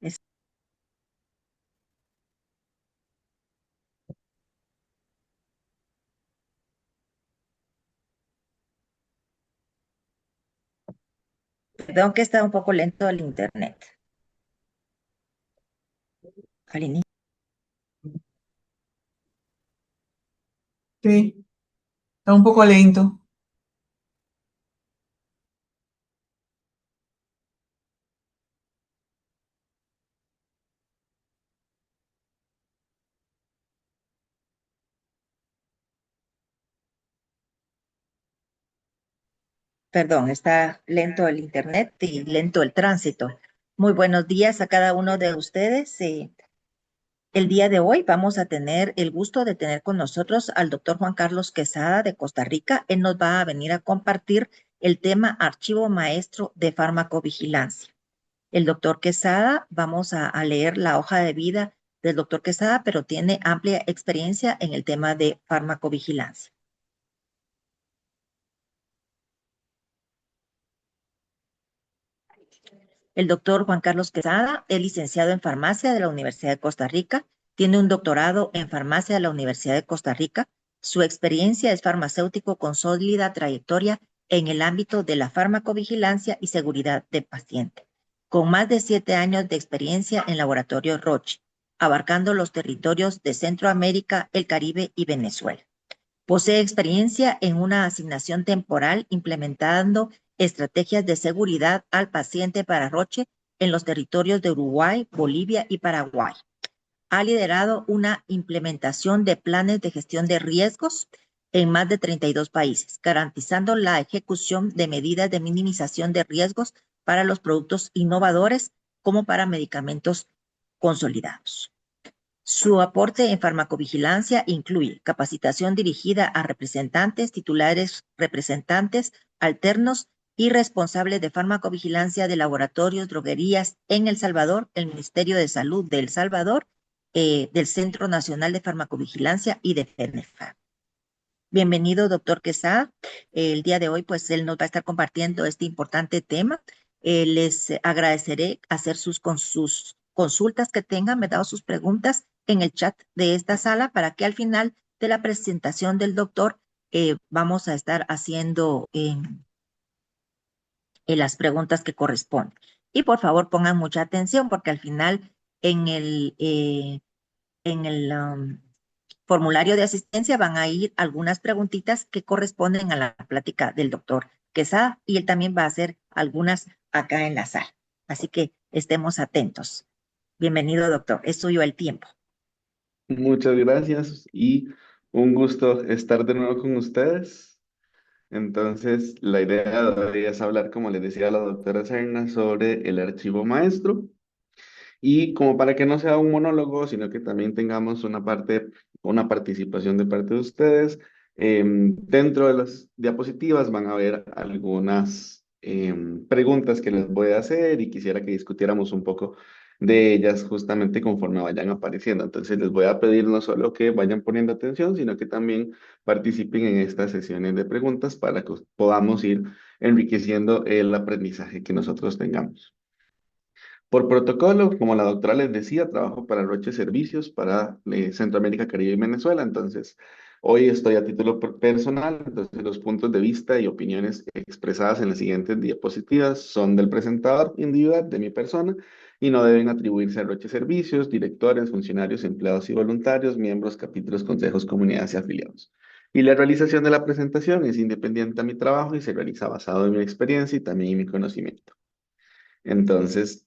Es- Perdón que está un poco lento el internet. Al inicio. Sí, está un poco lento. Perdón, está lento el internet y lento el tránsito. Muy buenos días a cada uno de ustedes. El día de hoy vamos a tener el gusto de tener con nosotros al doctor Juan Carlos Quesada de Costa Rica. Él nos va a venir a compartir el tema Archivo Maestro de Farmacovigilancia. El doctor Quesada, vamos a leer la hoja de vida del doctor Quesada, pero tiene amplia experiencia en el tema de farmacovigilancia. El doctor Juan Carlos Quesada es licenciado en farmacia de la Universidad de Costa Rica, tiene un doctorado en farmacia de la Universidad de Costa Rica. Su experiencia es farmacéutico con sólida trayectoria en el ámbito de la farmacovigilancia y seguridad del paciente, con más de 7 años de experiencia en laboratorio Roche, abarcando los territorios de Centroamérica, el Caribe y Venezuela. Posee experiencia en una asignación temporal implementando estrategias de seguridad al paciente para Roche en los territorios de Uruguay, Bolivia y Paraguay. Ha liderado una implementación de planes de gestión de riesgos en más de 32 países, garantizando la ejecución de medidas de minimización de riesgos para los productos innovadores como para medicamentos consolidados. Su aporte en farmacovigilancia incluye capacitación dirigida a representantes, titulares, representantes alternos y responsables de farmacovigilancia de laboratorios, droguerías en El Salvador, el Ministerio de Salud de El Salvador, del Centro Nacional de Farmacovigilancia y de FENEFA. Bienvenido, doctor Quesada. El día de hoy, pues, él nos va a estar compartiendo este importante tema. Les agradeceré hacer con sus consultas que tengan, me dado sus preguntas en el chat de esta sala para que al final de la presentación del doctor vamos a estar haciendo las preguntas que corresponden. Y por favor pongan mucha atención porque al final en el formulario de asistencia van a ir algunas preguntitas que corresponden a la plática del doctor Quesada y él también va a hacer algunas acá en la sala. Así que estemos atentos. Bienvenido, doctor. Es suyo el tiempo. Muchas gracias y un gusto estar de nuevo con ustedes. Entonces, la idea de hoy es hablar, como les decía la doctora Serna, sobre el archivo maestro y como para que no sea un monólogo, sino que también tengamos una parte, una participación de parte de ustedes. Dentro de las diapositivas van a ver algunas preguntas que les voy a hacer y quisiera que discutiéramos un poco de ellas justamente conforme vayan apareciendo. Entonces les voy a pedir no solo que vayan poniendo atención, sino que también participen en estas sesiones de preguntas para que podamos ir enriqueciendo el aprendizaje que nosotros tengamos. Por protocolo, como la doctora les decía, trabajo para Roche Servicios para Centroamérica, Caribe y Venezuela. Entonces, hoy estoy a título personal. Entonces, los puntos de vista y opiniones expresadas en las siguientes diapositivas son del presentador individual, de mi persona, y no deben atribuirse a Roche Servicios, directores, funcionarios, empleados y voluntarios, miembros, capítulos, consejos, comunidades y afiliados. Y la realización de la presentación es independiente a mi trabajo y se realiza basado en mi experiencia y también en mi conocimiento. Entonces,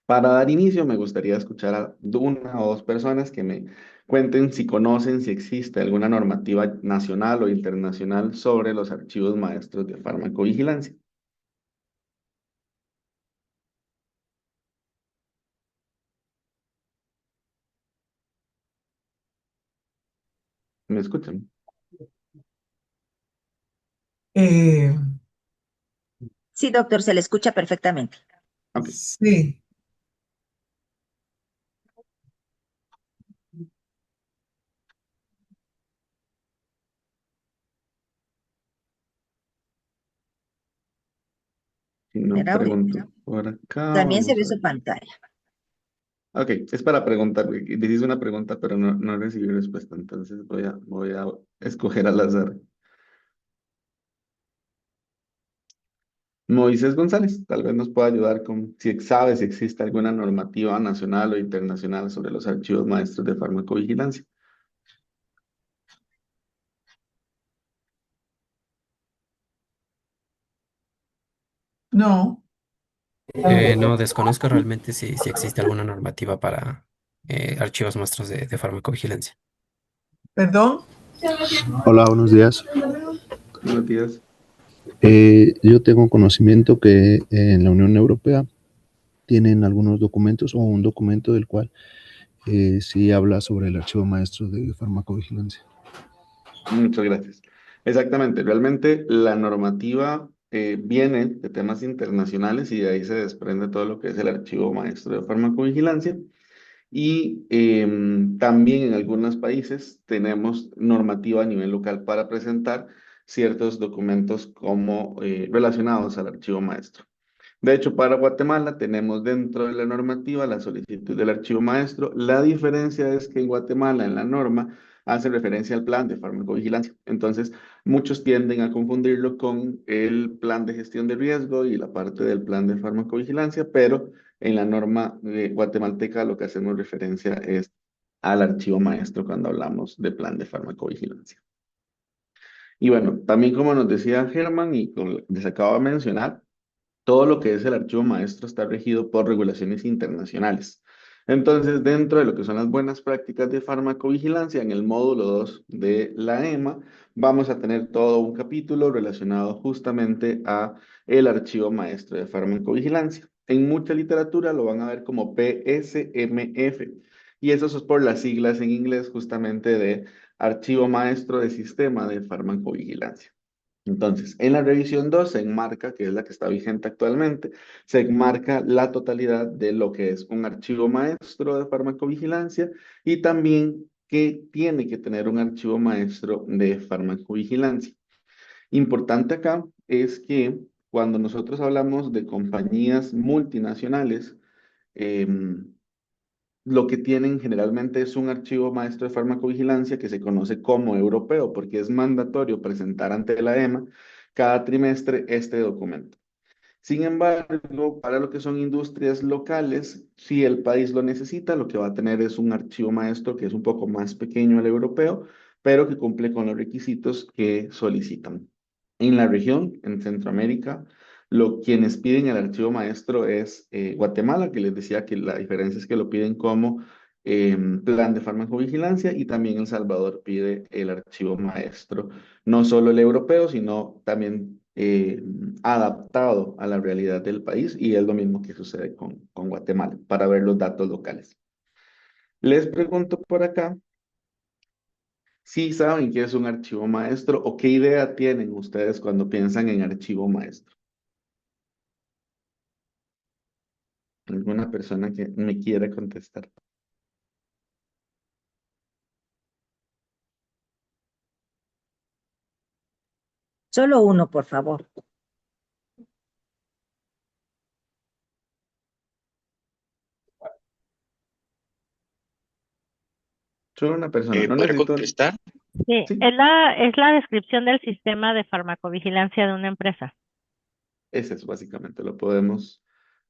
para dar inicio, me gustaría escuchar a una o dos personas que me cuenten si conocen, si existe alguna normativa nacional o internacional sobre los archivos maestros de farmacovigilancia. ¿Me escuchan? Eh, Sí, doctor, se le escucha perfectamente. Ok. sí, Si no Mira ahorita. pregunto por acá, También se vamos ve a su ver. pantalla. Ok, es para preguntar. Decís una pregunta, pero no recibí respuesta. Entonces voy a escoger al azar. Moisés González, tal vez nos pueda ayudar con si sabe si existe alguna normativa nacional o internacional sobre los archivos maestros de farmacovigilancia. No, No, desconozco realmente si existe alguna normativa para archivos muestros de farmacovigilancia. perdón. Hola, buenos días. Buenos días. Yo tengo conocimiento que en la Unión Europea tienen algunos documentos o un documento del cual sí habla sobre el archivo maestro de farmacovigilancia. Muchas gracias. Exactamente, realmente la normativa viene de temas internacionales y de ahí se desprende todo lo que es el archivo maestro de farmacovigilancia. Y también en algunos países tenemos normativa a nivel local para presentar ciertos documentos como relacionados al archivo maestro. De hecho, para Guatemala tenemos dentro de la normativa la solicitud del archivo maestro. La diferencia es que en Guatemala, en la norma, hace referencia al plan de farmacovigilancia. Entonces, muchos tienden a confundirlo con el plan de gestión de riesgo y la parte del plan de farmacovigilancia, pero en la norma guatemalteca lo que hacemos referencia es al archivo maestro cuando hablamos de plan de farmacovigilancia. Y bueno, también como nos decía Germán y como les acabo de mencionar, todo lo que es el archivo maestro está regido por regulaciones internacionales. Entonces, dentro de lo que son las buenas prácticas de farmacovigilancia, en el módulo 2 de la EMA, vamos a tener todo un capítulo relacionado justamente a el archivo maestro de farmacovigilancia. En mucha literatura lo van a ver como PSMF, y eso es por las siglas en inglés justamente de Archivo Maestro de Sistema de Farmacovigilancia. Entonces, en la revisión 2 se enmarca, que es la que está vigente actualmente, se enmarca la totalidad de lo que es un archivo maestro de farmacovigilancia y también que tiene que tener un archivo maestro de farmacovigilancia. Importante acá es que cuando nosotros hablamos de compañías multinacionales, em, lo que tienen generalmente es un archivo maestro de farmacovigilancia que se conoce como europeo, porque es mandatorio presentar ante la EMA cada trimestre este documento. Sin embargo, para lo que son industrias locales, si el país lo necesita, lo que va a tener es un archivo maestro que es un poco más pequeño al europeo, pero que cumple con los requisitos que solicitan. En la región, en Centroamérica, quienes piden el archivo maestro es Guatemala, que les decía que la diferencia es que lo piden como plan de farmacovigilancia, y también El Salvador pide el archivo maestro, no solo el europeo, sino también adaptado a la realidad del país, y es lo mismo que sucede con Guatemala, para ver los datos locales. Les pregunto por acá si saben qué es un archivo maestro o qué idea tienen ustedes cuando piensan en archivo maestro. ¿Alguna persona que me quiera contestar? Solo uno, por favor. Solo una persona, no ¿Podré necesito... contestar? Sí, Sí, es la descripción del sistema de farmacovigilancia de una empresa. ese es básicamente, lo podemos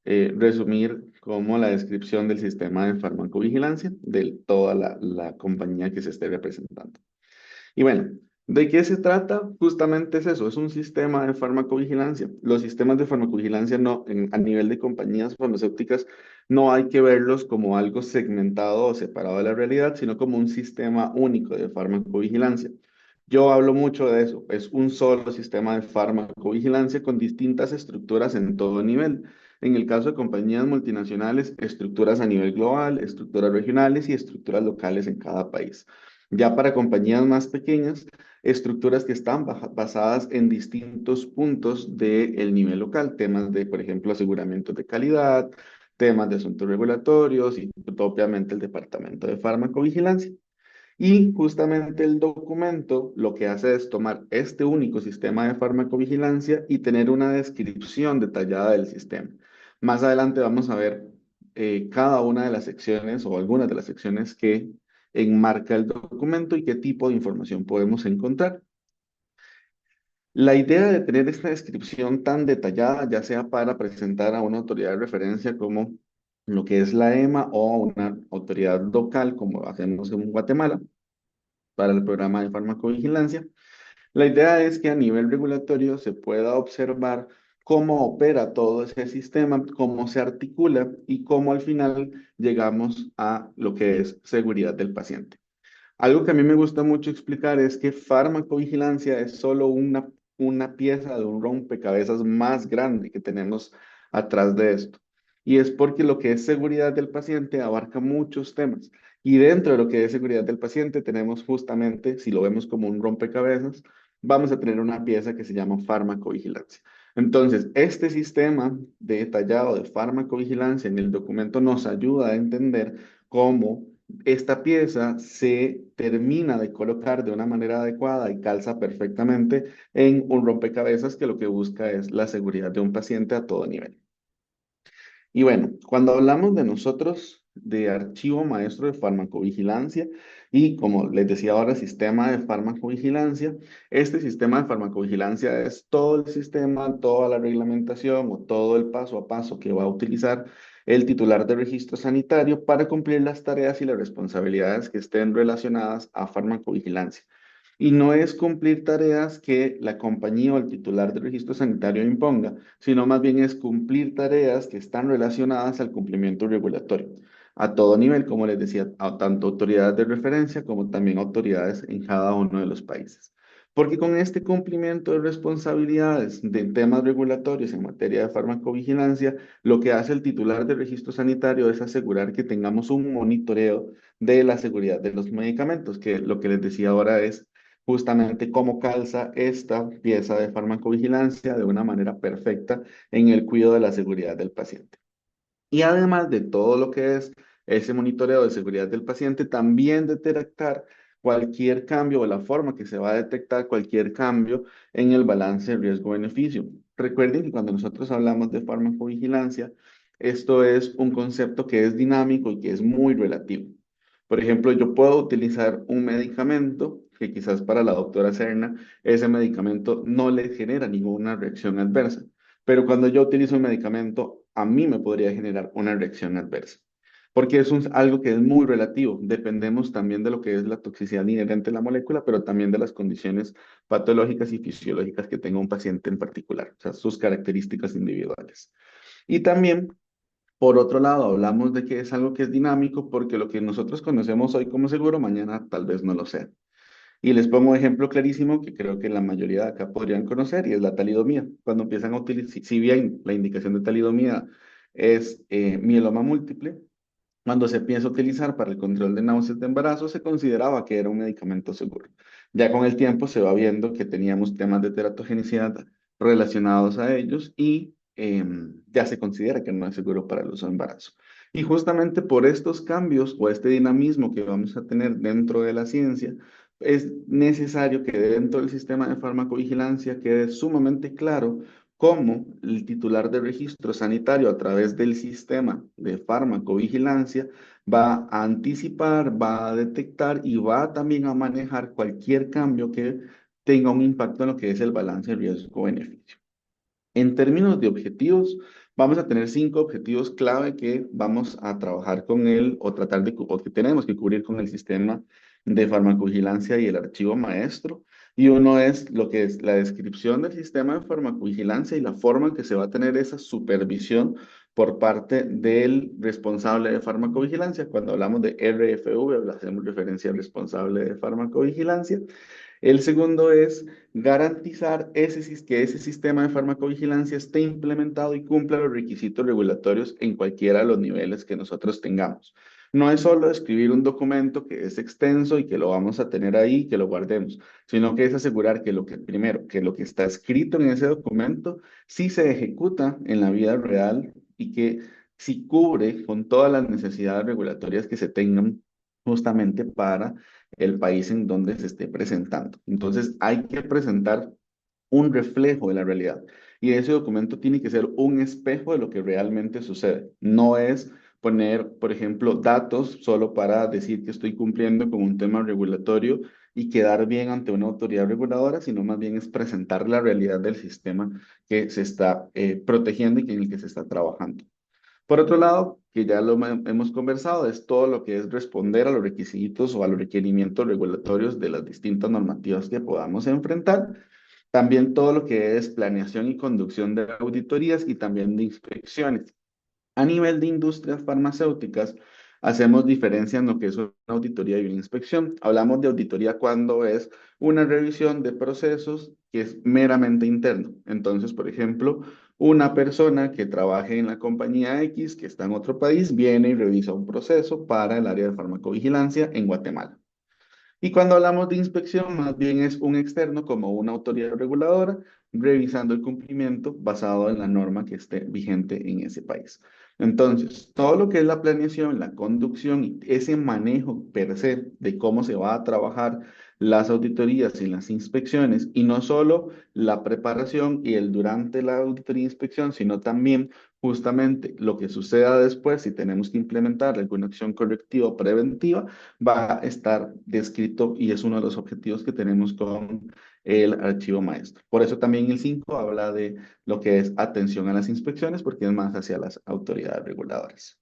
resumir como la descripción del sistema de farmacovigilancia de toda la compañía que se esté representando. Y bueno, ¿de qué se trata? Justamente es eso, es un sistema de farmacovigilancia. Los sistemas de farmacovigilancia a nivel de compañías farmacéuticas no hay que verlos como algo segmentado o separado de la realidad, sino como un sistema único de farmacovigilancia. Yo hablo mucho de eso, es un solo sistema de farmacovigilancia con distintas estructuras en todo nivel. En el caso de compañías multinacionales, estructuras a nivel global, estructuras regionales y estructuras locales en cada país. Ya para compañías más pequeñas, estructuras que están basadas en distintos puntos del nivel local, temas de, por ejemplo, aseguramiento de calidad, temas de asuntos regulatorios y propiamente el departamento de farmacovigilancia. Y justamente el documento lo que hace es tomar este único sistema de farmacovigilancia y tener una descripción detallada del sistema. Más adelante vamos a ver cada una de las secciones o algunas de las secciones que enmarca el documento y qué tipo de información podemos encontrar. La idea de tener esta descripción tan detallada, ya sea para presentar a una autoridad de referencia como lo que es la EMA o una autoridad local como hacemos en Guatemala para el programa de farmacovigilancia, la idea es que a nivel regulatorio se pueda observar cómo opera todo ese sistema, cómo se articula y cómo al final llegamos a lo que es seguridad del paciente. Algo que a mí me gusta mucho explicar es que farmacovigilancia es solo una pieza de un rompecabezas más grande que tenemos atrás de esto. Y es porque lo que es seguridad del paciente abarca muchos temas. Y dentro de lo que es seguridad del paciente tenemos justamente, si lo vemos como un rompecabezas, vamos a tener una pieza que se llama farmacovigilancia. Entonces, este sistema detallado de farmacovigilancia en el documento nos ayuda a entender cómo esta pieza se termina de colocar de una manera adecuada y calza perfectamente en un rompecabezas que lo que busca es la seguridad de un paciente a todo nivel. Y bueno, cuando hablamos de nosotros de archivo maestro de farmacovigilancia y como les decía ahora, sistema de farmacovigilancia, este sistema de farmacovigilancia es todo el sistema, toda la reglamentación o todo el paso a paso que va a utilizar el titular de registro sanitario para cumplir las tareas y las responsabilidades que estén relacionadas a farmacovigilancia. Y no es cumplir tareas que la compañía o el titular del registro sanitario imponga, sino más bien es cumplir tareas que están relacionadas al cumplimiento regulatorio, a todo nivel, como les decía, a tanto autoridades de referencia como también autoridades en cada uno de los países. Porque con este cumplimiento de responsabilidades de temas regulatorios en materia de farmacovigilancia, lo que hace el titular del registro sanitario es asegurar que tengamos un monitoreo de la seguridad de los medicamentos, que lo que les decía ahora es justamente cómo calza esta pieza de farmacovigilancia de una manera perfecta en el cuidado de la seguridad del paciente. Y además de todo lo que es ese monitoreo de seguridad del paciente, también detectar cualquier cambio o la forma que se va a detectar cualquier cambio en el balance riesgo-beneficio. Recuerden que cuando nosotros hablamos de farmacovigilancia, esto es un concepto que es dinámico y que es muy relativo. Por ejemplo, yo puedo utilizar un medicamento que quizás para la doctora Serna, ese medicamento no le genera ninguna reacción adversa. Pero cuando yo utilizo un medicamento, a mí me podría generar una reacción adversa. Porque es algo que es muy relativo. Dependemos también de lo que es la toxicidad inherente a la molécula, pero también de las condiciones patológicas y fisiológicas que tenga un paciente en particular, o sea, sus características individuales. Y también por otro lado, hablamos de que es algo que es dinámico porque lo que nosotros conocemos hoy como seguro, mañana tal vez no lo sea. Y les pongo un ejemplo clarísimo que creo que la mayoría de acá podrían conocer y es la talidomida. Cuando empiezan a utilizar, si bien la indicación de talidomida es mieloma múltiple, cuando se piensa utilizar para el control de náuseas de embarazo, se consideraba que era un medicamento seguro. Ya con el tiempo se va viendo que teníamos temas de teratogenicidad relacionados a ellos y ya se considera que no es seguro para el uso de embarazo. Y justamente por estos cambios o este dinamismo que vamos a tener dentro de la ciencia, es necesario que dentro del sistema de farmacovigilancia quede sumamente claro cómo el titular de registro sanitario a través del sistema de farmacovigilancia va a anticipar, va a detectar y va también a manejar cualquier cambio que tenga un impacto en lo que es el balance riesgo-beneficio. En términos de objetivos, vamos a tener 5 objetivos clave que vamos a trabajar con él o tratar de, o que tenemos que cubrir con el sistema de farmacovigilancia y el archivo maestro. Y uno es lo que es la descripción del sistema de farmacovigilancia y la forma en que se va a tener esa supervisión por parte del responsable de farmacovigilancia. Cuando hablamos de RFV, hacemos referencia al responsable de farmacovigilancia. El segundo es garantizar que ese sistema de farmacovigilancia esté implementado y cumpla los requisitos regulatorios en cualquiera de los niveles que nosotros tengamos. No es solo escribir un documento que es extenso y que lo vamos a tener ahí, que lo guardemos, sino que es asegurar que primero, que lo que está escrito en ese documento sí se ejecuta en la vida real y que sí cubre con todas las necesidades regulatorias que se tengan justamente para el país en donde se esté presentando. Entonces, hay que presentar un reflejo de la realidad. Y ese documento tiene que ser un espejo de lo que realmente sucede. No es poner, por ejemplo, datos solo para decir que estoy cumpliendo con un tema regulatorio y quedar bien ante una autoridad reguladora, sino más bien es presentar la realidad del sistema que se está protegiendo y en el que se está trabajando. Por otro lado, que ya hemos conversado, es todo lo que es responder a los requisitos o a los requerimientos regulatorios de las distintas normativas que podamos enfrentar. También todo lo que es planeación y conducción de auditorías y también de inspecciones. A nivel de industrias farmacéuticas, hacemos diferencia en lo que es una auditoría y una inspección. Hablamos de auditoría cuando es una revisión de procesos que es meramente interno. Entonces, por ejemplo, una persona que trabaje en la compañía X, que está en otro país, viene y revisa un proceso para el área de farmacovigilancia en Guatemala. Y cuando hablamos de inspección, más bien es un externo como una autoridad reguladora revisando el cumplimiento basado en la norma que esté vigente en ese país. Entonces, todo lo que es la planeación, la conducción y ese manejo per se de cómo se va a trabajar las auditorías y las inspecciones, y no solo la preparación y el durante la auditoría e inspección, sino también justamente lo que suceda después si tenemos que implementar alguna acción correctiva o preventiva va a estar descrito y es uno de los objetivos que tenemos con el archivo maestro. Por eso también el 5 habla de lo que es atención a las inspecciones, porque es más hacia las autoridades reguladoras.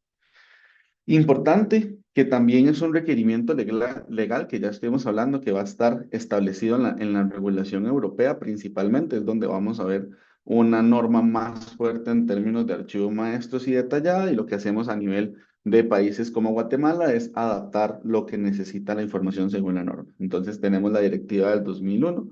Importante que también es un requerimiento legal que ya estuvimos hablando que va a estar establecido en la regulación europea principalmente, es donde vamos a ver una norma más fuerte en términos de archivos maestros y detallada, y lo que hacemos a nivel de países como Guatemala es adaptar lo que necesita la información según la norma. Entonces tenemos la directiva del 2001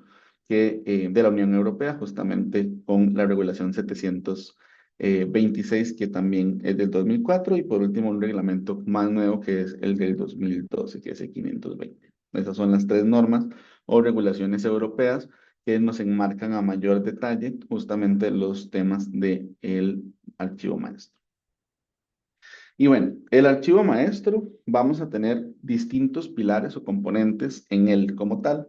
de la Unión Europea justamente con la regulación 726 que también es del 2004 y por último un reglamento más nuevo que es el del 2012 que es el 520. Esas son las tres normas o regulaciones europeas que nos enmarcan a mayor detalle justamente los temas del archivo maestro. Y bueno, el archivo maestro vamos a tener distintos pilares o componentes en él como tal.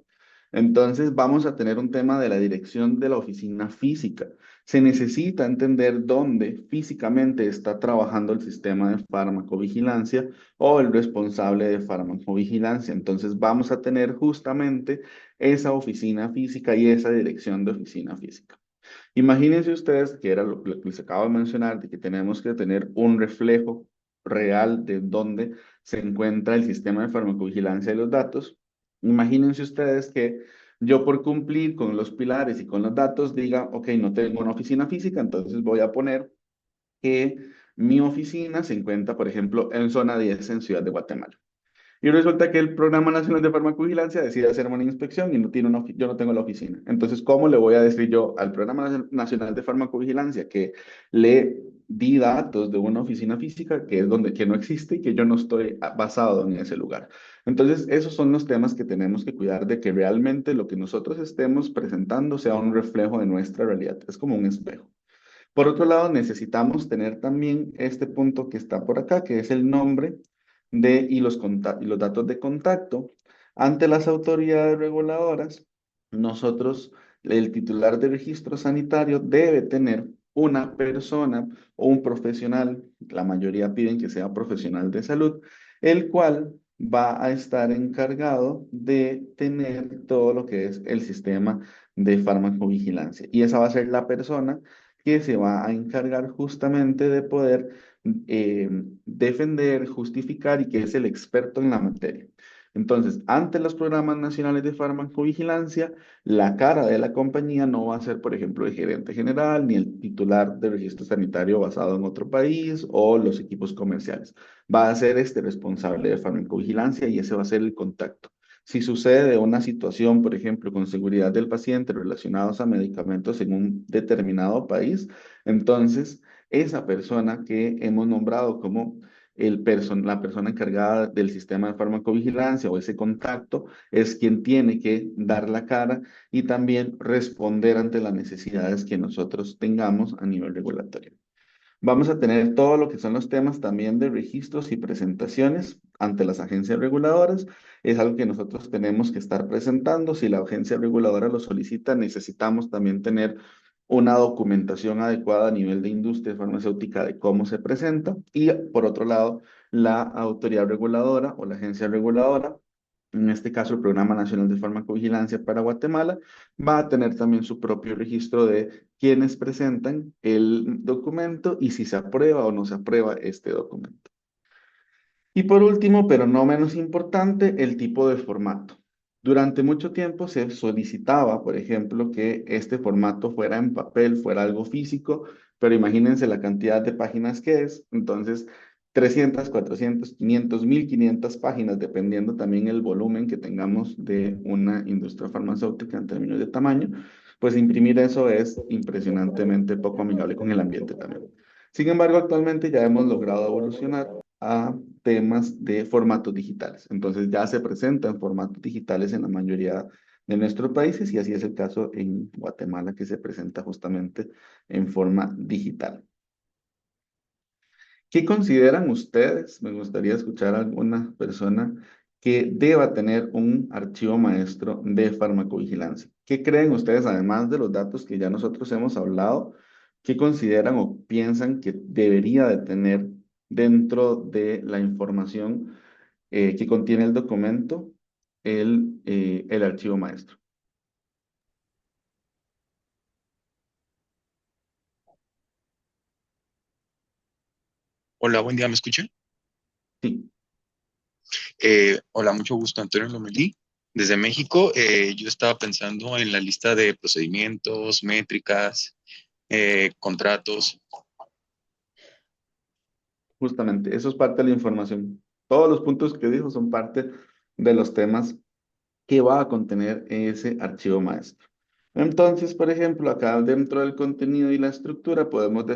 Entonces vamos a tener un tema de la dirección de la oficina física. Se necesita entender dónde físicamente está trabajando el sistema de farmacovigilancia o el responsable de farmacovigilancia. Entonces vamos a tener justamente esa oficina física y esa dirección de oficina física. Imagínense ustedes que era lo que les acabo de mencionar, de que tenemos que tener un reflejo real de dónde se encuentra el sistema de farmacovigilancia de los datos. Imagínense ustedes que yo por cumplir con los pilares y con los datos diga, ok, no tengo una oficina física, entonces voy a poner que mi oficina se encuentra, por ejemplo, en zona 10 en Ciudad de Guatemala. Y resulta que el Programa Nacional de Farmacovigilancia decide hacerme una inspección y no tiene yo no tengo la oficina. Entonces, ¿cómo le voy a decir yo al Programa Nacional de Farmacovigilancia que le di datos de una oficina física que es que no existe y que yo no estoy basado en ese lugar? Entonces, esos son los temas que tenemos que cuidar de que realmente lo que nosotros estemos presentando sea un reflejo de nuestra realidad. Es como un espejo. Por otro lado, necesitamos tener también este punto que está por acá, que es el nombre y los datos de contacto. Ante las autoridades reguladoras, nosotros, el titular de registro sanitario debe tener una persona o un profesional, la mayoría piden que sea profesional de salud, el cual va a estar encargado de tener todo lo que es el sistema de farmacovigilancia. Y esa va a ser la persona que se va a encargar justamente de poder defender, justificar y que es el experto en la materia. Entonces, ante los programas nacionales de farmacovigilancia, la cara de la compañía no va a ser, por ejemplo, el gerente general ni el titular de registro sanitario basado en otro país o los equipos comerciales. Va a ser este responsable de farmacovigilancia y ese va a ser el contacto. Si sucede una situación, por ejemplo, con seguridad del paciente relacionados a medicamentos en un determinado país, entonces esa persona que hemos nombrado como la persona encargada del sistema de farmacovigilancia o ese contacto es quien tiene que dar la cara y también responder ante las necesidades que nosotros tengamos a nivel regulatorio. Vamos a tener todo lo que son los temas también de registros y presentaciones ante las agencias reguladoras. Es algo que nosotros tenemos que estar presentando. Si la agencia reguladora lo solicita, necesitamos también tener una documentación adecuada a nivel de industria farmacéutica de cómo se presenta. Y por otro lado, la autoridad reguladora o la agencia reguladora, en este caso el Programa Nacional de Farmacovigilancia para Guatemala, va a tener también su propio registro de quienes presentan el documento y si se aprueba o no se aprueba este documento. Y por último, pero no menos importante, el tipo de formato. Durante mucho tiempo se solicitaba, por ejemplo, que este formato fuera en papel, fuera algo físico, pero imagínense la cantidad de páginas que es. Entonces, 300, 400, 500, 1500 páginas, dependiendo también el volumen que tengamos de una industria farmacéutica en términos de tamaño, pues imprimir eso es impresionantemente poco amigable con el ambiente también. Sin embargo, actualmente ya hemos logrado evolucionar a temas de formatos digitales. Entonces ya se presenta en formatos digitales en la mayoría de nuestros países y así es el caso en Guatemala, que se presenta justamente en forma digital. ¿Qué consideran ustedes? Me gustaría escuchar a alguna persona que deba tener un archivo maestro de farmacovigilancia. ¿Qué creen ustedes, además de los datos que ya nosotros hemos hablado, qué consideran o piensan que debería de tener dentro de la información que contiene el documento el archivo maestro? Hola, buen día, ¿me escuchan? Sí. Hola, mucho gusto, Antonio Lomelí. Desde México, yo estaba pensando en la lista de procedimientos, métricas, contratos. Justamente, eso es parte de la información. Todos los puntos que dijo son parte de los temas que va a contener ese archivo maestro. Entonces, por ejemplo, acá dentro del contenido y la estructura podemos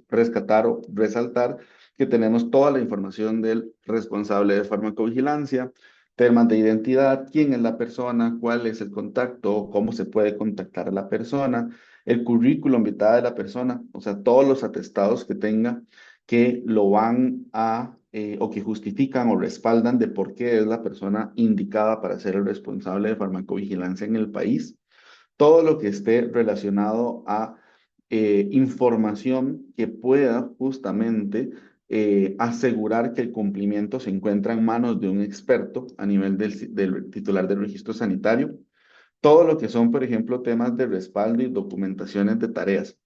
rescatar o resaltar que tenemos toda la información del responsable de farmacovigilancia, temas de identidad, quién es la persona, cuál es el contacto, cómo se puede contactar a la persona, el currículum vitae de la persona, o sea, todos los atestados que tenga que lo van a o que justifican o respaldan de por qué es la persona indicada para ser el responsable de farmacovigilancia en el país. Todo lo que esté relacionado a información que pueda justamente asegurar que el cumplimiento se encuentra en manos de un experto a nivel del titular del registro sanitario. Todo lo que son, por ejemplo, temas de respaldo y documentaciones de tareas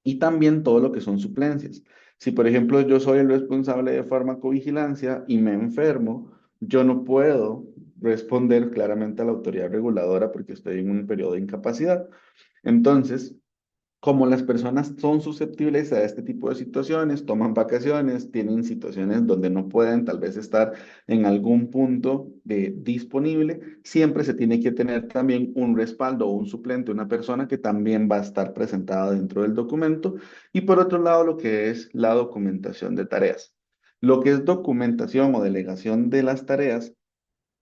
y también todo lo que son suplencias. Si, por ejemplo, yo soy el responsable de farmacovigilancia y me enfermo, yo no puedo responder claramente a la autoridad reguladora porque estoy en un periodo de incapacidad. Entonces, como las personas son susceptibles a este tipo de situaciones, toman vacaciones, tienen situaciones donde no pueden tal vez estar en algún punto disponible, siempre se tiene que tener también un respaldo o un suplente, una persona que también va a estar presentada dentro del documento. Y por otro lado, lo que es la documentación de tareas. Lo que es documentación o delegación de las tareas,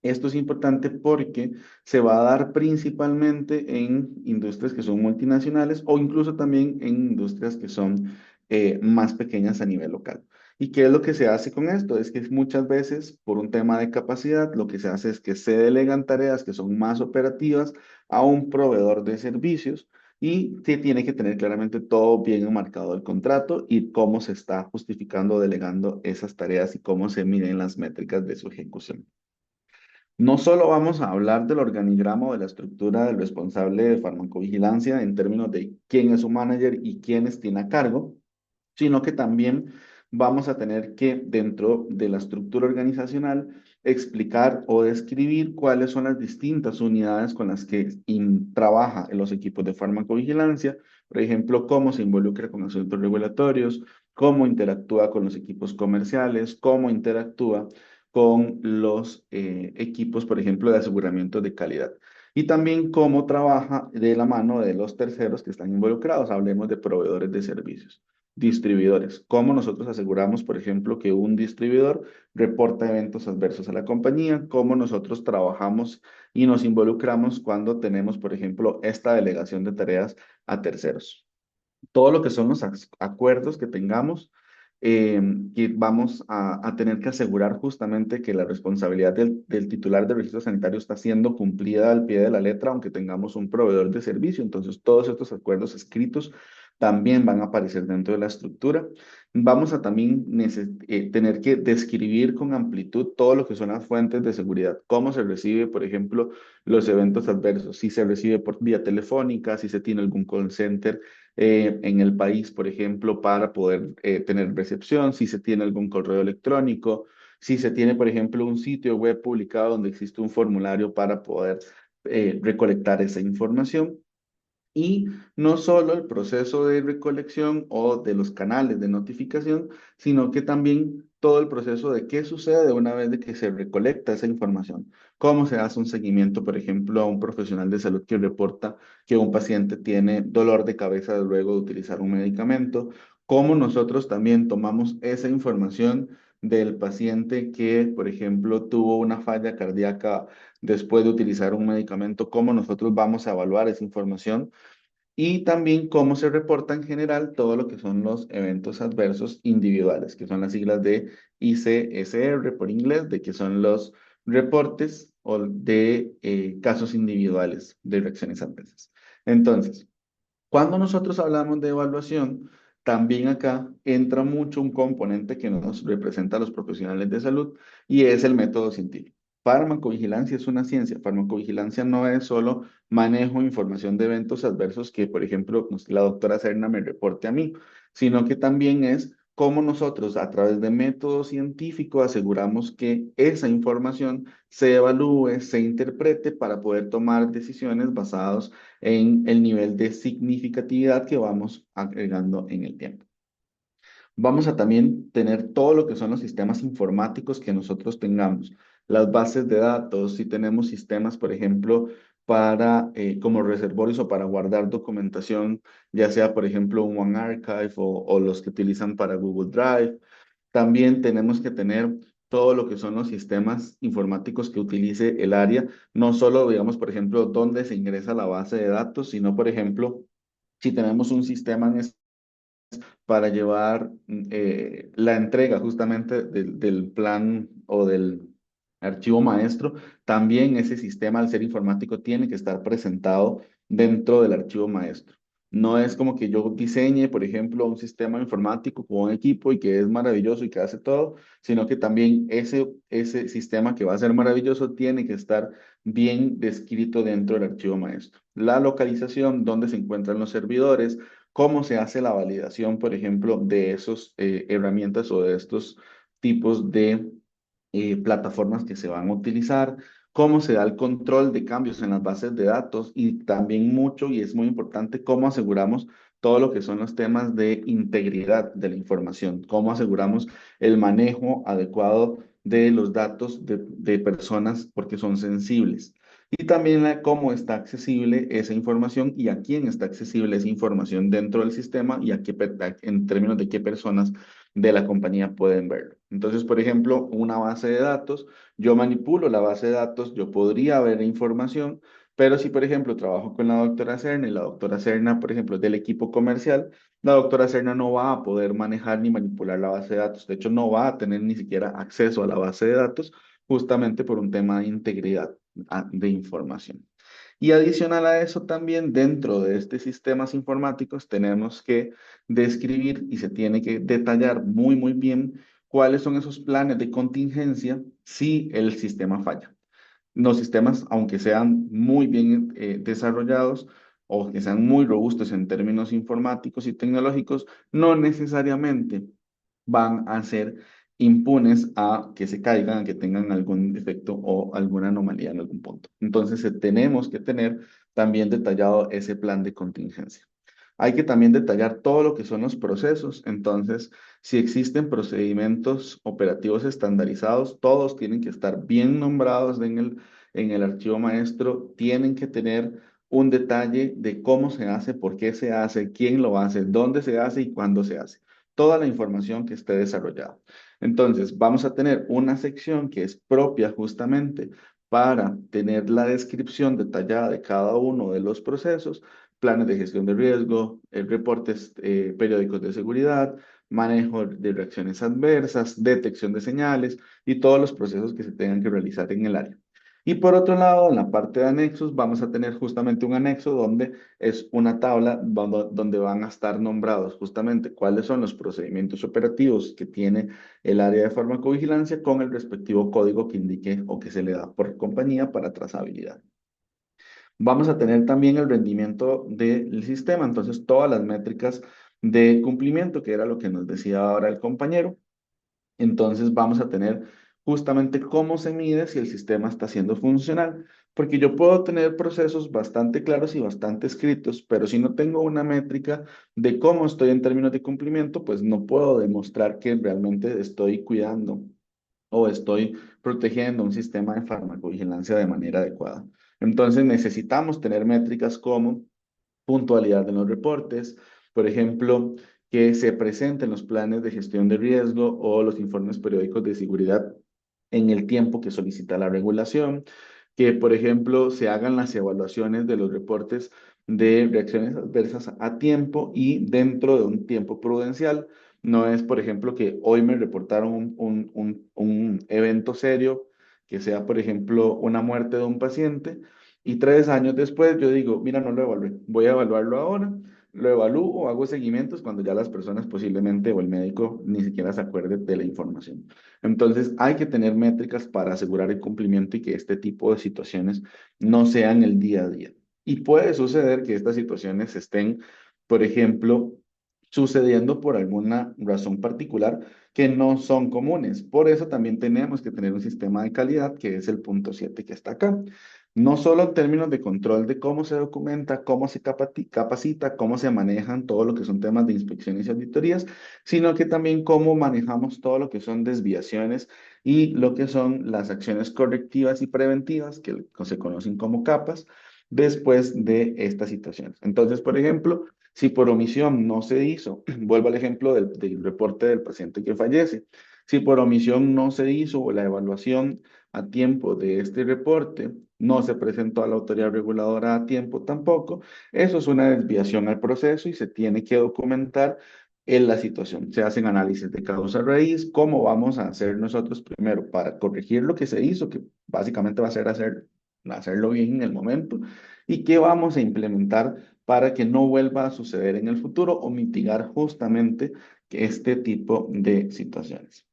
esto es importante porque se va a dar principalmente en industrias que son multinacionales o incluso también en industrias que son más pequeñas a nivel local. ¿Y qué es lo que se hace con esto? Es que muchas veces, por un tema de capacidad, lo que se hace es que se delegan tareas que son más operativas a un proveedor de servicios y se tiene que tener claramente todo bien enmarcado el contrato y cómo se está justificando o delegando esas tareas y cómo se miden las métricas de su ejecución. No solo vamos a hablar del organigrama o de la estructura del responsable de farmacovigilancia en términos de quién es su manager y quiénes tiene a cargo, sino que también vamos a tener que, dentro de la estructura organizacional, explicar o describir cuáles son las distintas unidades con las que trabaja en los equipos de farmacovigilancia, por ejemplo, cómo se involucra con asuntos regulatorios, cómo interactúa con los equipos comerciales, cómo interactúa con los equipos, por ejemplo, de aseguramiento de calidad. Y también cómo trabaja de la mano de los terceros que están involucrados. Hablemos de proveedores de servicios, distribuidores. Cómo nosotros aseguramos, por ejemplo, que un distribuidor reporta eventos adversos a la compañía. Cómo nosotros trabajamos y nos involucramos cuando tenemos, por ejemplo, esta delegación de tareas a terceros. todo lo que son los acuerdos que tengamos, que vamos a tener que asegurar justamente que la responsabilidad del titular del registro sanitario está siendo cumplida al pie de la letra, aunque tengamos un proveedor de servicio. Entonces, todos estos acuerdos escritos también van a aparecer dentro de la estructura. Vamos a también tener que describir con amplitud todo lo que son las fuentes de seguridad, cómo se recibe, por ejemplo, los eventos adversos, si se recibe por vía telefónica, si se tiene algún call center en el país, por ejemplo, para poder tener recepción, si se tiene algún correo electrónico, si se tiene, por ejemplo, un sitio web publicado donde existe un formulario para poder recolectar esa información. Y no solo el proceso de recolección o de los canales de notificación, sino que también todo el proceso de qué sucede una vez de que se recolecta esa información. Cómo se hace un seguimiento, por ejemplo, a un profesional de salud que reporta que un paciente tiene dolor de cabeza luego de utilizar un medicamento. Cómo nosotros también tomamos esa información del paciente que, por ejemplo, tuvo una falla cardíaca después de utilizar un medicamento. Cómo nosotros vamos a evaluar esa información y también cómo se reporta en general todo lo que son los eventos adversos individuales, que son las siglas de ICSR por inglés, de que son los reportes o de casos individuales de reacciones adversas. Entonces, cuando nosotros hablamos de evaluación, también acá entra mucho un componente que nos representa a los profesionales de salud y es el método científico. Farmacovigilancia es una ciencia. Farmacovigilancia no es solo manejo de información de eventos adversos que, por ejemplo, la doctora Serna me reporte a mí, sino que también es cómo nosotros a través de método científico aseguramos que esa información se evalúe, se interprete para poder tomar decisiones basadas en el nivel de significatividad que vamos agregando en el tiempo. Vamos a también tener todo lo que son los sistemas informáticos que nosotros tengamos, las bases de datos, si tenemos sistemas, por ejemplo, para como reservorios o para guardar documentación, ya sea, por ejemplo, un OneArchive o los que utilizan para Google Drive. También tenemos que tener todo lo que son los sistemas informáticos que utilice el área, no solo, digamos, por ejemplo, dónde se ingresa la base de datos, sino, por ejemplo, si tenemos un sistema para llevar la entrega justamente del plan o del archivo maestro, también ese sistema, al ser informático, tiene que estar presentado dentro del archivo maestro. No es como que yo diseñe, por ejemplo, un sistema informático con un equipo y que es maravilloso y que hace todo, sino que también ese sistema que va a ser maravilloso tiene que estar bien descrito dentro del archivo maestro. La localización, dónde se encuentran los servidores, cómo se hace la validación, por ejemplo, de esas herramientas o de estos tipos de plataformas que se van a utilizar, cómo se da el control de cambios en las bases de datos y también mucho, y es muy importante, cómo aseguramos todo lo que son los temas de integridad de la información, cómo aseguramos el manejo adecuado de los datos de personas porque son sensibles. Y también cómo está accesible esa información y a quién está accesible esa información dentro del sistema y en términos de qué personas de la compañía pueden verlo. Entonces, por ejemplo, una base de datos, yo manipulo la base de datos, yo podría ver información, pero si, por ejemplo, trabajo con la doctora Serna y la doctora Serna, por ejemplo, es del equipo comercial, la doctora Serna no va a poder manejar ni manipular la base de datos. De hecho, no va a tener ni siquiera acceso a la base de datos justamente por un tema de integridad de información. Y adicional a eso también dentro de estos sistemas informáticos tenemos que describir y se tiene que detallar muy bien cuáles son esos planes de contingencia si el sistema falla. Los sistemas, aunque sean muy bien desarrollados o que sean muy robustos en términos informáticos y tecnológicos, no necesariamente van a ser impunes a que se caigan, a que tengan algún defecto o alguna anomalía en algún punto. Entonces, tenemos que tener también detallado ese plan de contingencia. Hay que también detallar todo lo que son los procesos. Entonces, si existen procedimientos operativos estandarizados, todos tienen que estar bien nombrados en el archivo maestro, tienen que tener un detalle de cómo se hace, por qué se hace, quién lo hace, dónde se hace y cuándo se hace. Toda la información que esté desarrollada. Entonces, vamos a tener una sección que es propia justamente para tener la descripción detallada de cada uno de los procesos, planes de gestión de riesgo, reportes periódicos de seguridad, manejo de reacciones adversas, detección de señales y todos los procesos que se tengan que realizar en el área. Y por otro lado, en la parte de anexos, vamos a tener justamente un anexo donde es una tabla donde van a estar nombrados justamente cuáles son los procedimientos operativos que tiene el área de farmacovigilancia con el respectivo código que indique o que se le da por compañía para trazabilidad. Vamos a tener también el rendimiento del sistema, entonces todas las métricas de cumplimiento, que era lo que nos decía ahora el compañero. Entonces vamos a tener justamente cómo se mide si el sistema está siendo funcional, porque yo puedo tener procesos bastante claros y bastante escritos, pero si no tengo una métrica de cómo estoy en términos de cumplimiento, pues no puedo demostrar que realmente estoy cuidando o estoy protegiendo un sistema de farmacovigilancia de manera adecuada. Entonces necesitamos tener métricas como puntualidad en los reportes, por ejemplo, que se presenten los planes de gestión de riesgo o los informes periódicos de seguridad en el tiempo que solicita la regulación, que, por ejemplo, se hagan las evaluaciones de los reportes de reacciones adversas a tiempo y dentro de un tiempo prudencial. No es, por ejemplo, que hoy me reportaron un evento serio, que sea, por ejemplo, una muerte de un paciente, y 3 años después yo digo, mira, no lo evalué, voy a evaluarlo ahora, lo evalúo, hago seguimientos cuando ya las personas posiblemente o el médico ni siquiera se acuerde de la información. Entonces hay que tener métricas para asegurar el cumplimiento y que este tipo de situaciones no sean el día a día. Y puede suceder que estas situaciones estén, por ejemplo, sucediendo por alguna razón particular que no son comunes. Por eso también tenemos que tener un sistema de calidad, que es el punto 7 que está acá. No solo en términos de control de cómo se documenta, cómo se capacita, cómo se manejan todo lo que son temas de inspecciones y auditorías, sino que también cómo manejamos todo lo que son desviaciones y lo que son las acciones correctivas y preventivas, que se conocen como capas, después de estas situaciones. Entonces, por ejemplo, si por omisión no se hizo, vuelvo al ejemplo del reporte del paciente que fallece, si por omisión no se hizo la evaluación a tiempo de este reporte, no se presentó a la autoridad reguladora a tiempo tampoco, eso es una desviación al proceso y se tiene que documentar en la situación. Se hacen análisis de causa raíz, cómo vamos a hacer nosotros primero para corregir lo que se hizo, que básicamente va a ser hacerlo bien en el momento, y qué vamos a implementar para que no vuelva a suceder en el futuro o mitigar justamente este tipo de situaciones.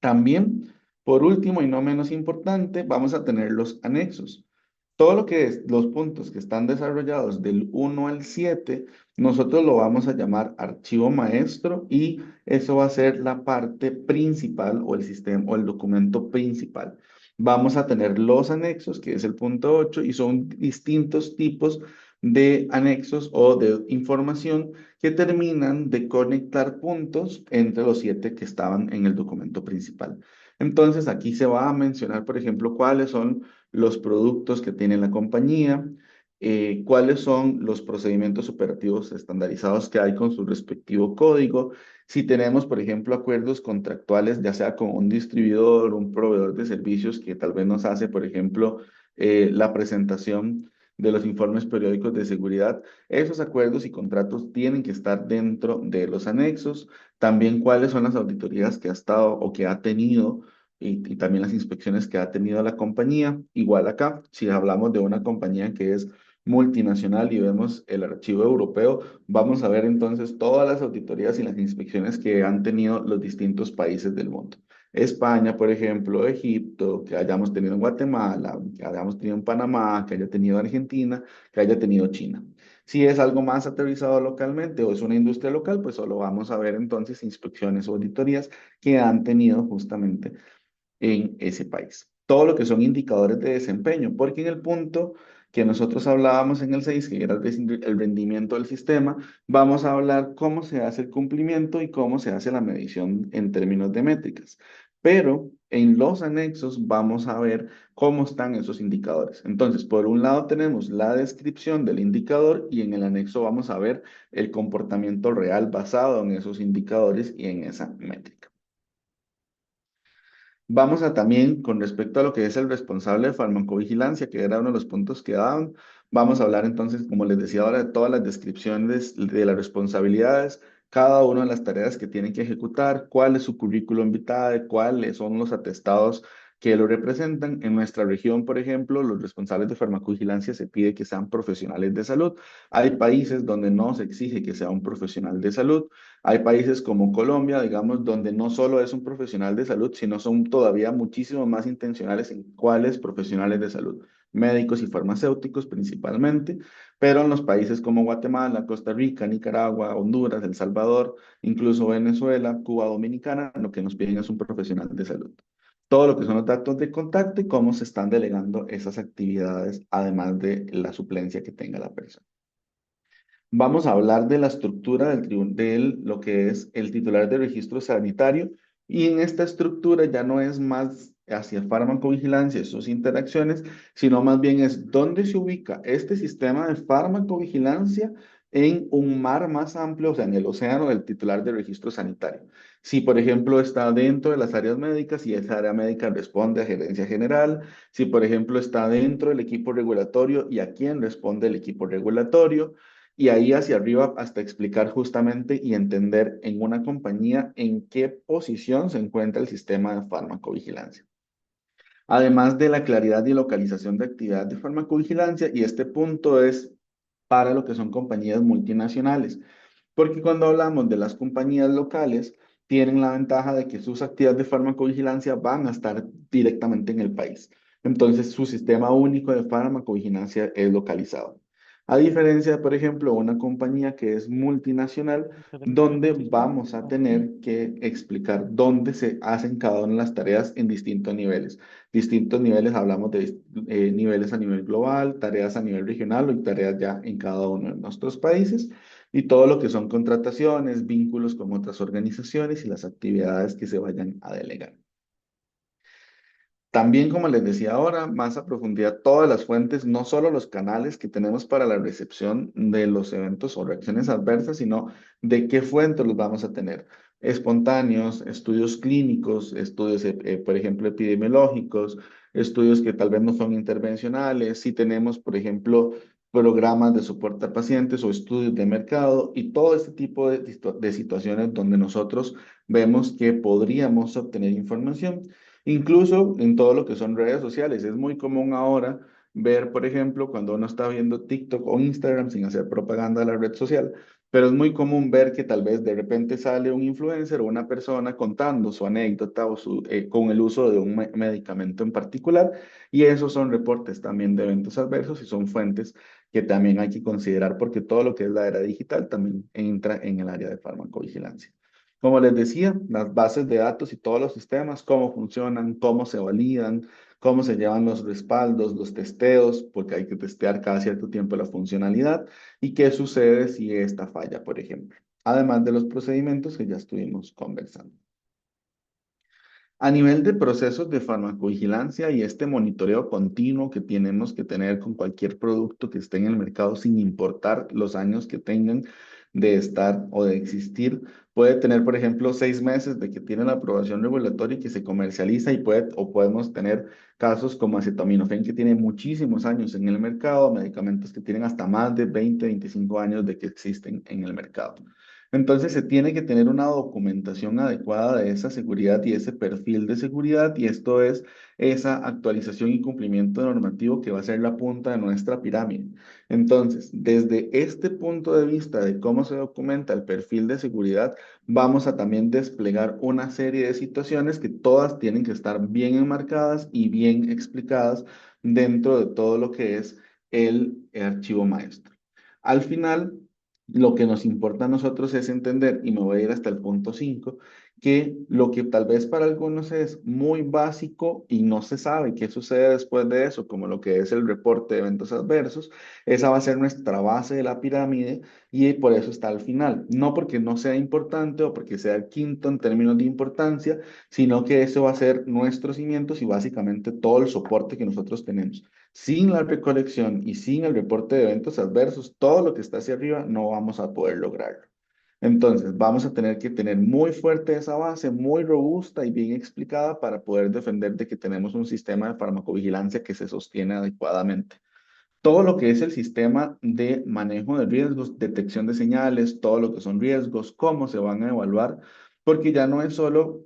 También, por último y no menos importante, vamos a tener los anexos. Todo lo que es los puntos que están desarrollados del 1 al 7, nosotros lo vamos a llamar archivo maestro y eso va a ser la parte principal o el sistema o el documento principal. Vamos a tener los anexos, que es el punto 8, y son distintos tipos de anexos o de información que terminan de conectar puntos entre los 7 que estaban en el documento principal. Entonces, aquí se va a mencionar, por ejemplo, cuáles son los productos que tiene la compañía, cuáles son los procedimientos operativos estandarizados que hay con su respectivo código. Si tenemos, por ejemplo, acuerdos contractuales, ya sea con un distribuidor, un proveedor de servicios que tal vez nos hace, por ejemplo, la presentación de los informes periódicos de seguridad, esos acuerdos y contratos tienen que estar dentro de los anexos. También cuáles son las auditorías que ha estado o que ha tenido y también las inspecciones que ha tenido la compañía. Igual acá, si hablamos de una compañía que es multinacional y vemos el archivo europeo, vamos a ver entonces todas las auditorías y las inspecciones que han tenido los distintos países del mundo. España, por ejemplo, Egipto, que hayamos tenido en Guatemala, que hayamos tenido en Panamá, que haya tenido Argentina, que haya tenido China. Si es algo más aterrizado localmente o es una industria local, pues solo vamos a ver entonces inspecciones o auditorías que han tenido justamente en ese país. Todo lo que son indicadores de desempeño, porque en el punto que nosotros hablábamos en el 6, que era el rendimiento del sistema, vamos a hablar cómo se hace el cumplimiento y cómo se hace la medición en términos de métricas. Pero en los anexos vamos a ver cómo están esos indicadores. Entonces, por un lado tenemos la descripción del indicador y en el anexo vamos a ver el comportamiento real basado en esos indicadores y en esa métrica. Vamos a también, con respecto a lo que es el responsable de farmacovigilancia, que era uno de los puntos que daban, vamos a hablar entonces, como les decía ahora, de todas las descripciones de las responsabilidades, cada una de las tareas que tienen que ejecutar, cuál es su currículum vitae, cuáles son los atestados que lo representan. En nuestra región, por ejemplo, los responsables de farmacovigilancia se pide que sean profesionales de salud. Hay países donde no se exige que sea un profesional de salud. Hay países como Colombia, digamos, donde no solo es un profesional de salud, sino son todavía muchísimo más intencionales en cuáles profesionales de salud, médicos y farmacéuticos principalmente, pero en los países como Guatemala, Costa Rica, Nicaragua, Honduras, El Salvador, incluso Venezuela, Cuba, Dominicana, lo que nos piden es un profesional de salud. Todo lo que son los datos de contacto y cómo se están delegando esas actividades, además de la suplencia que tenga la persona. Vamos a hablar de la estructura de lo que es el titular de registro sanitario y en esta estructura ya no es más hacia farmacovigilancia y sus interacciones, sino más bien es dónde se ubica este sistema de farmacovigilancia en un mar más amplio, o sea, en el océano del titular de registro sanitario. Si, por ejemplo, está dentro de las áreas médicas y esa área médica responde a gerencia general, si, por ejemplo, está dentro del equipo regulatorio y a quién responde el equipo regulatorio, y ahí hacia arriba hasta explicar justamente y entender en una compañía en qué posición se encuentra el sistema de farmacovigilancia. Además de la claridad y localización de actividad de farmacovigilancia, y este punto es para lo que son compañías multinacionales, porque cuando hablamos de las compañías locales, tienen la ventaja de que sus actividades de farmacovigilancia van a estar directamente en el país. Entonces, su sistema único de farmacovigilancia es localizado. A diferencia, por ejemplo, una compañía que es multinacional, donde vamos a tener que explicar dónde se hacen cada una de las tareas en distintos niveles. Distintos niveles, hablamos de niveles a nivel global, tareas a nivel regional y tareas ya en cada uno de nuestros países y todo lo que son contrataciones, vínculos con otras organizaciones y las actividades que se vayan a delegar. También, como les decía ahora, más a profundidad todas las fuentes, no solo los canales que tenemos para la recepción de los eventos o reacciones adversas, sino de qué fuentes los vamos a tener. Espontáneos, estudios clínicos, estudios, por ejemplo, epidemiológicos, estudios que tal vez no son intervencionales, si tenemos, por ejemplo, programas de soporte a pacientes o estudios de mercado y todo este tipo de situaciones donde nosotros vemos que podríamos obtener información. Incluso en todo lo que son redes sociales. Es muy común ahora ver, por ejemplo, cuando uno está viendo TikTok o Instagram sin hacer propaganda de la red social, pero es muy común ver que tal vez de repente sale un influencer o una persona contando su anécdota o con el uso de un medicamento en particular, y esos son reportes también de eventos adversos y son fuentes que también hay que considerar porque todo lo que es la era digital también entra en el área de farmacovigilancia. Como les decía, las bases de datos y todos los sistemas, cómo funcionan, cómo se validan, cómo se llevan los respaldos, los testeos, porque hay que testear cada cierto tiempo la funcionalidad y qué sucede si esta falla, por ejemplo. Además de los procedimientos que ya estuvimos conversando. A nivel de procesos de farmacovigilancia y este monitoreo continuo que tenemos que tener con cualquier producto que esté en el mercado, sin importar los años que tengan de estar o de existir, puede tener, por ejemplo, 6 meses de que tiene la aprobación regulatoria y que se comercializa y podemos tener casos como acetaminofén que tiene muchísimos años en el mercado, medicamentos que tienen hasta más de 20, 25 años de que existen en el mercado. Entonces se tiene que tener una documentación adecuada de esa seguridad y ese perfil de seguridad y esto es esa actualización y cumplimiento normativo que va a ser la punta de nuestra pirámide. Entonces, desde este punto de vista de cómo se documenta el perfil de seguridad, vamos a también desplegar una serie de situaciones que todas tienen que estar bien enmarcadas y bien explicadas dentro de todo lo que es el archivo maestro. Al final, lo que nos importa a nosotros es entender, y me voy a ir hasta el punto 5, que lo que tal vez para algunos es muy básico y no se sabe qué sucede después de eso, como lo que es el reporte de eventos adversos, esa va a ser nuestra base de la pirámide y por eso está al final. No porque no sea importante o porque sea el quinto en términos de importancia, sino que eso va a ser nuestros cimientos y básicamente todo el soporte que nosotros tenemos. Sin la recolección y sin el reporte de eventos adversos, todo lo que está hacia arriba no vamos a poder lograrlo. Entonces, vamos a tener que tener muy fuerte esa base, muy robusta y bien explicada para poder defender de que tenemos un sistema de farmacovigilancia que se sostiene adecuadamente. Todo lo que es el sistema de manejo de riesgos, detección de señales, todo lo que son riesgos, cómo se van a evaluar, porque ya no es solo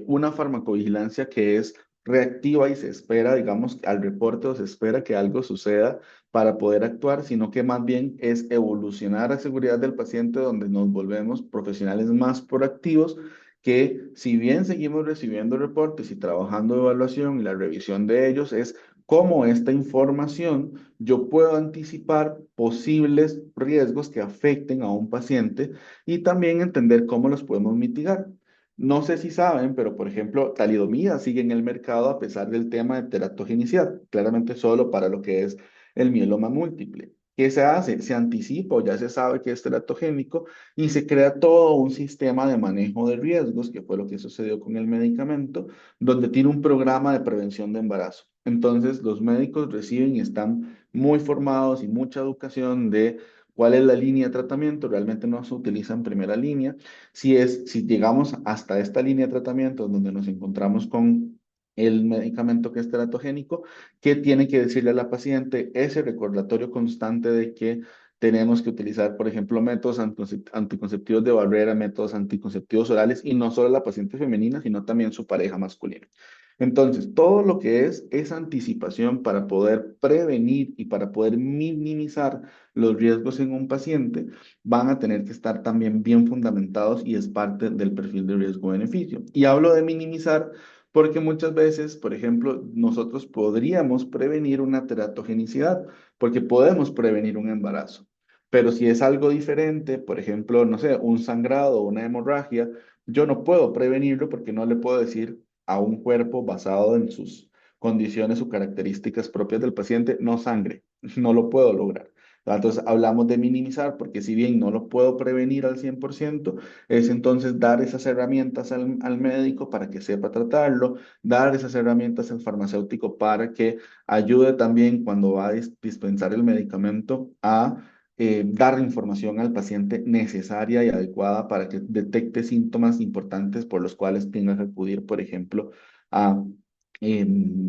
una farmacovigilancia que es reactiva y se espera, digamos, al reporte o se espera que algo suceda para poder actuar, sino que más bien es evolucionar a seguridad del paciente donde nos volvemos profesionales más proactivos que si bien seguimos recibiendo reportes y trabajando evaluación y la revisión de ellos, es cómo esta información yo puedo anticipar posibles riesgos que afecten a un paciente y también entender cómo los podemos mitigar. No sé si saben, pero por ejemplo, talidomida sigue en el mercado a pesar del tema de teratogenicidad, claramente solo para lo que es el mieloma múltiple. ¿Qué se hace? Se anticipa o ya se sabe que es teratogénico y se crea todo un sistema de manejo de riesgos, que fue lo que sucedió con el medicamento, donde tiene un programa de prevención de embarazo. Entonces, los médicos reciben y están muy formados y mucha educación de cuál es la línea de tratamiento. Realmente no se utiliza en primera línea. Si llegamos hasta esta línea de tratamiento donde nos encontramos con el medicamento que es teratogénico, ¿qué tiene que decirle a la paciente? Ese recordatorio constante de que tenemos que utilizar, por ejemplo, métodos anticonceptivos de barrera, métodos anticonceptivos orales, y no solo la paciente femenina, sino también su pareja masculina. Entonces, todo lo que es esa anticipación para poder prevenir y para poder minimizar los riesgos en un paciente van a tener que estar también bien fundamentados y es parte del perfil de riesgo-beneficio. Y hablo de minimizar porque muchas veces, por ejemplo, nosotros podríamos prevenir una teratogenicidad porque podemos prevenir un embarazo. Pero si es algo diferente, por ejemplo, no sé, un sangrado o una hemorragia, yo no puedo prevenirlo porque no le puedo decir a un cuerpo basado en sus condiciones o características propias del paciente, no sangre, no lo puedo lograr. Entonces hablamos de minimizar porque si bien no lo puedo prevenir al 100%, es entonces dar esas herramientas al médico para que sepa tratarlo, dar esas herramientas al farmacéutico para que ayude también cuando va a dispensar el medicamento a dar la información al paciente necesaria y adecuada para que detecte síntomas importantes por los cuales tenga que acudir, por ejemplo, a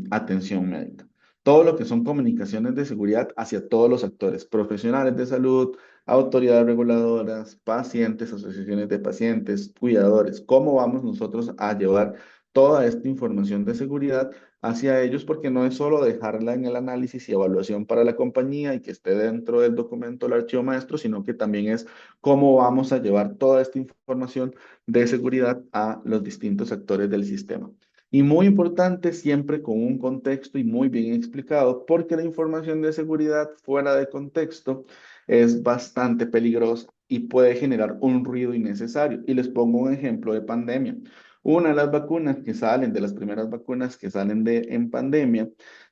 atención médica. Todo lo que son comunicaciones de seguridad hacia todos los actores, profesionales de salud, autoridades reguladoras, pacientes, asociaciones de pacientes, cuidadores. ¿Cómo vamos nosotros a llevar toda esta información de seguridad hacia ellos? Porque no es solo dejarla en el análisis y evaluación para la compañía y que esté dentro del documento del archivo maestro, sino que también es cómo vamos a llevar toda esta información de seguridad a los distintos actores del sistema. Y muy importante, siempre con un contexto y muy bien explicado, porque la información de seguridad fuera de contexto es bastante peligrosa y puede generar un ruido innecesario. Y les pongo un ejemplo de pandemia. Una de las vacunas que salen, de las primeras vacunas que salen en pandemia,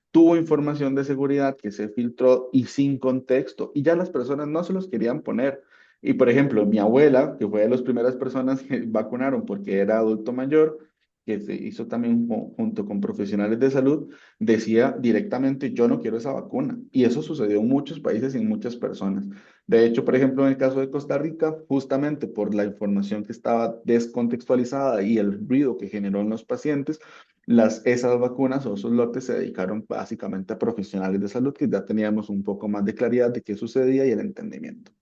tuvo información de seguridad que se filtró y sin contexto, y ya las personas no se los querían poner. Y por ejemplo, mi abuela, que fue de las primeras personas que vacunaron porque era adulto mayor, que se hizo también junto con profesionales de salud, decía directamente, yo no quiero esa vacuna. Y eso sucedió en muchos países y en muchas personas. De hecho, por ejemplo, en el caso de Costa Rica, justamente por la información que estaba descontextualizada y el ruido que generó en los pacientes, esas vacunas o esos lotes se dedicaron básicamente a profesionales de salud que ya teníamos un poco más de claridad de qué sucedía y el entendimiento.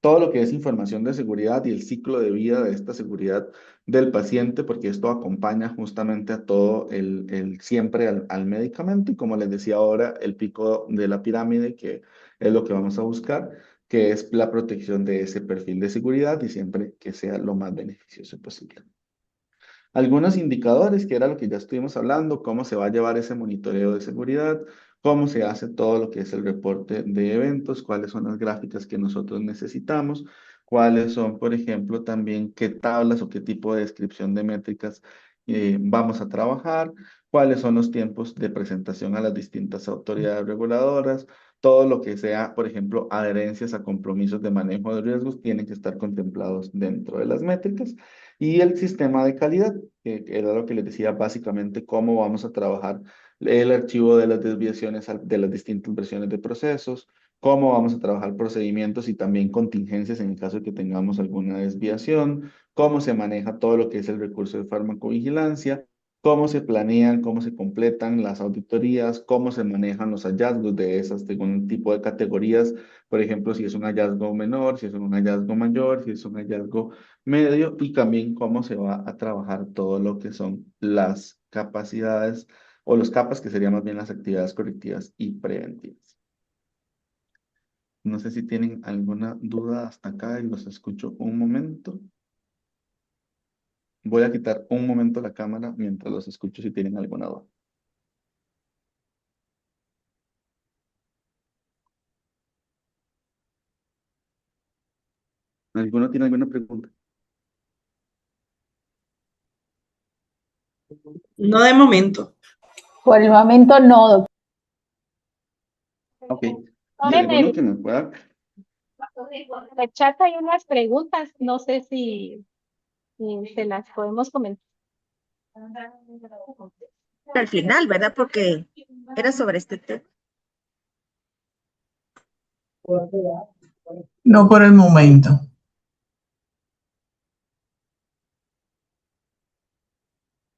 Todo lo que es información de seguridad y el ciclo de vida de esta seguridad del paciente, porque esto acompaña justamente a todo siempre al medicamento y como les decía ahora, el pico de la pirámide, que es lo que vamos a buscar, que es la protección de ese perfil de seguridad y siempre que sea lo más beneficioso posible. Algunos indicadores, que era lo que ya estuvimos hablando, cómo se va a llevar ese monitoreo de seguridad, cómo se hace todo lo que es el reporte de eventos, cuáles son las gráficas que nosotros necesitamos, cuáles son, por ejemplo, también qué tablas o qué tipo de descripción de métricas vamos a trabajar, cuáles son los tiempos de presentación a las distintas autoridades reguladoras, todo lo que sea, por ejemplo, adherencias a compromisos de manejo de riesgos tienen que estar contemplados dentro de las métricas. Y el sistema de calidad, que era lo que les decía básicamente, cómo vamos a trabajar el archivo de las desviaciones de las distintas versiones de procesos, cómo vamos a trabajar procedimientos y también contingencias en el caso de que tengamos alguna desviación, cómo se maneja todo lo que es el recurso de farmacovigilancia, cómo se planean, cómo se completan las auditorías, cómo se manejan los hallazgos de esas según tipo de categorías, por ejemplo, si es un hallazgo menor, si es un hallazgo mayor, si es un hallazgo medio, y también cómo se va a trabajar todo lo que son las capacidades o los capas, que serían más bien las actividades correctivas y preventivas. No sé si tienen alguna duda hasta acá y los escucho un momento. Voy a quitar un momento la cámara mientras los escucho si tienen alguna duda. ¿Alguno tiene alguna pregunta? No de momento. Por el momento no, doctor. Ok. ¿Y Ahora en alguno que me pueda? el chat hay unas preguntas, no sé si se las podemos comentar. Al final, ¿verdad? Porque era sobre este tema. No por el momento.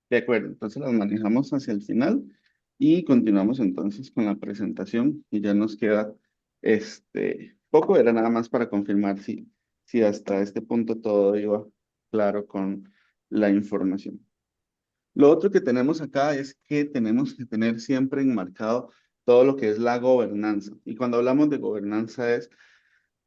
De acuerdo, entonces las manejamos hacia el final y continuamos entonces con la presentación y ya nos queda poco, era nada más para confirmar si hasta este punto todo iba claro con la información. Lo otro que tenemos acá es que tenemos que tener siempre enmarcado todo lo que es la gobernanza. Y cuando hablamos de gobernanza es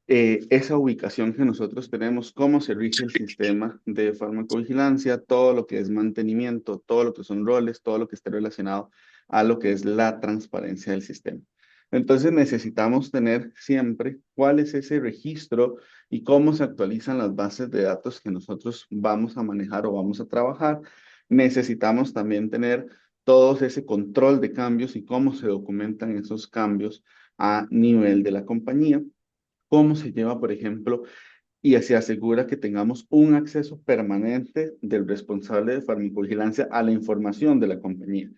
esa ubicación que nosotros tenemos, cómo se rige el sistema de farmacovigilancia, todo lo que es mantenimiento, todo lo que son roles, todo lo que esté relacionado a lo que es la transparencia del sistema. Entonces necesitamos tener siempre cuál es ese registro y cómo se actualizan las bases de datos que nosotros vamos a manejar o vamos a trabajar. Necesitamos también tener todo ese control de cambios y cómo se documentan esos cambios a nivel de la compañía, cómo se lleva, por ejemplo, y se asegura que tengamos un acceso permanente del responsable de farmacovigilancia a la información de la compañía,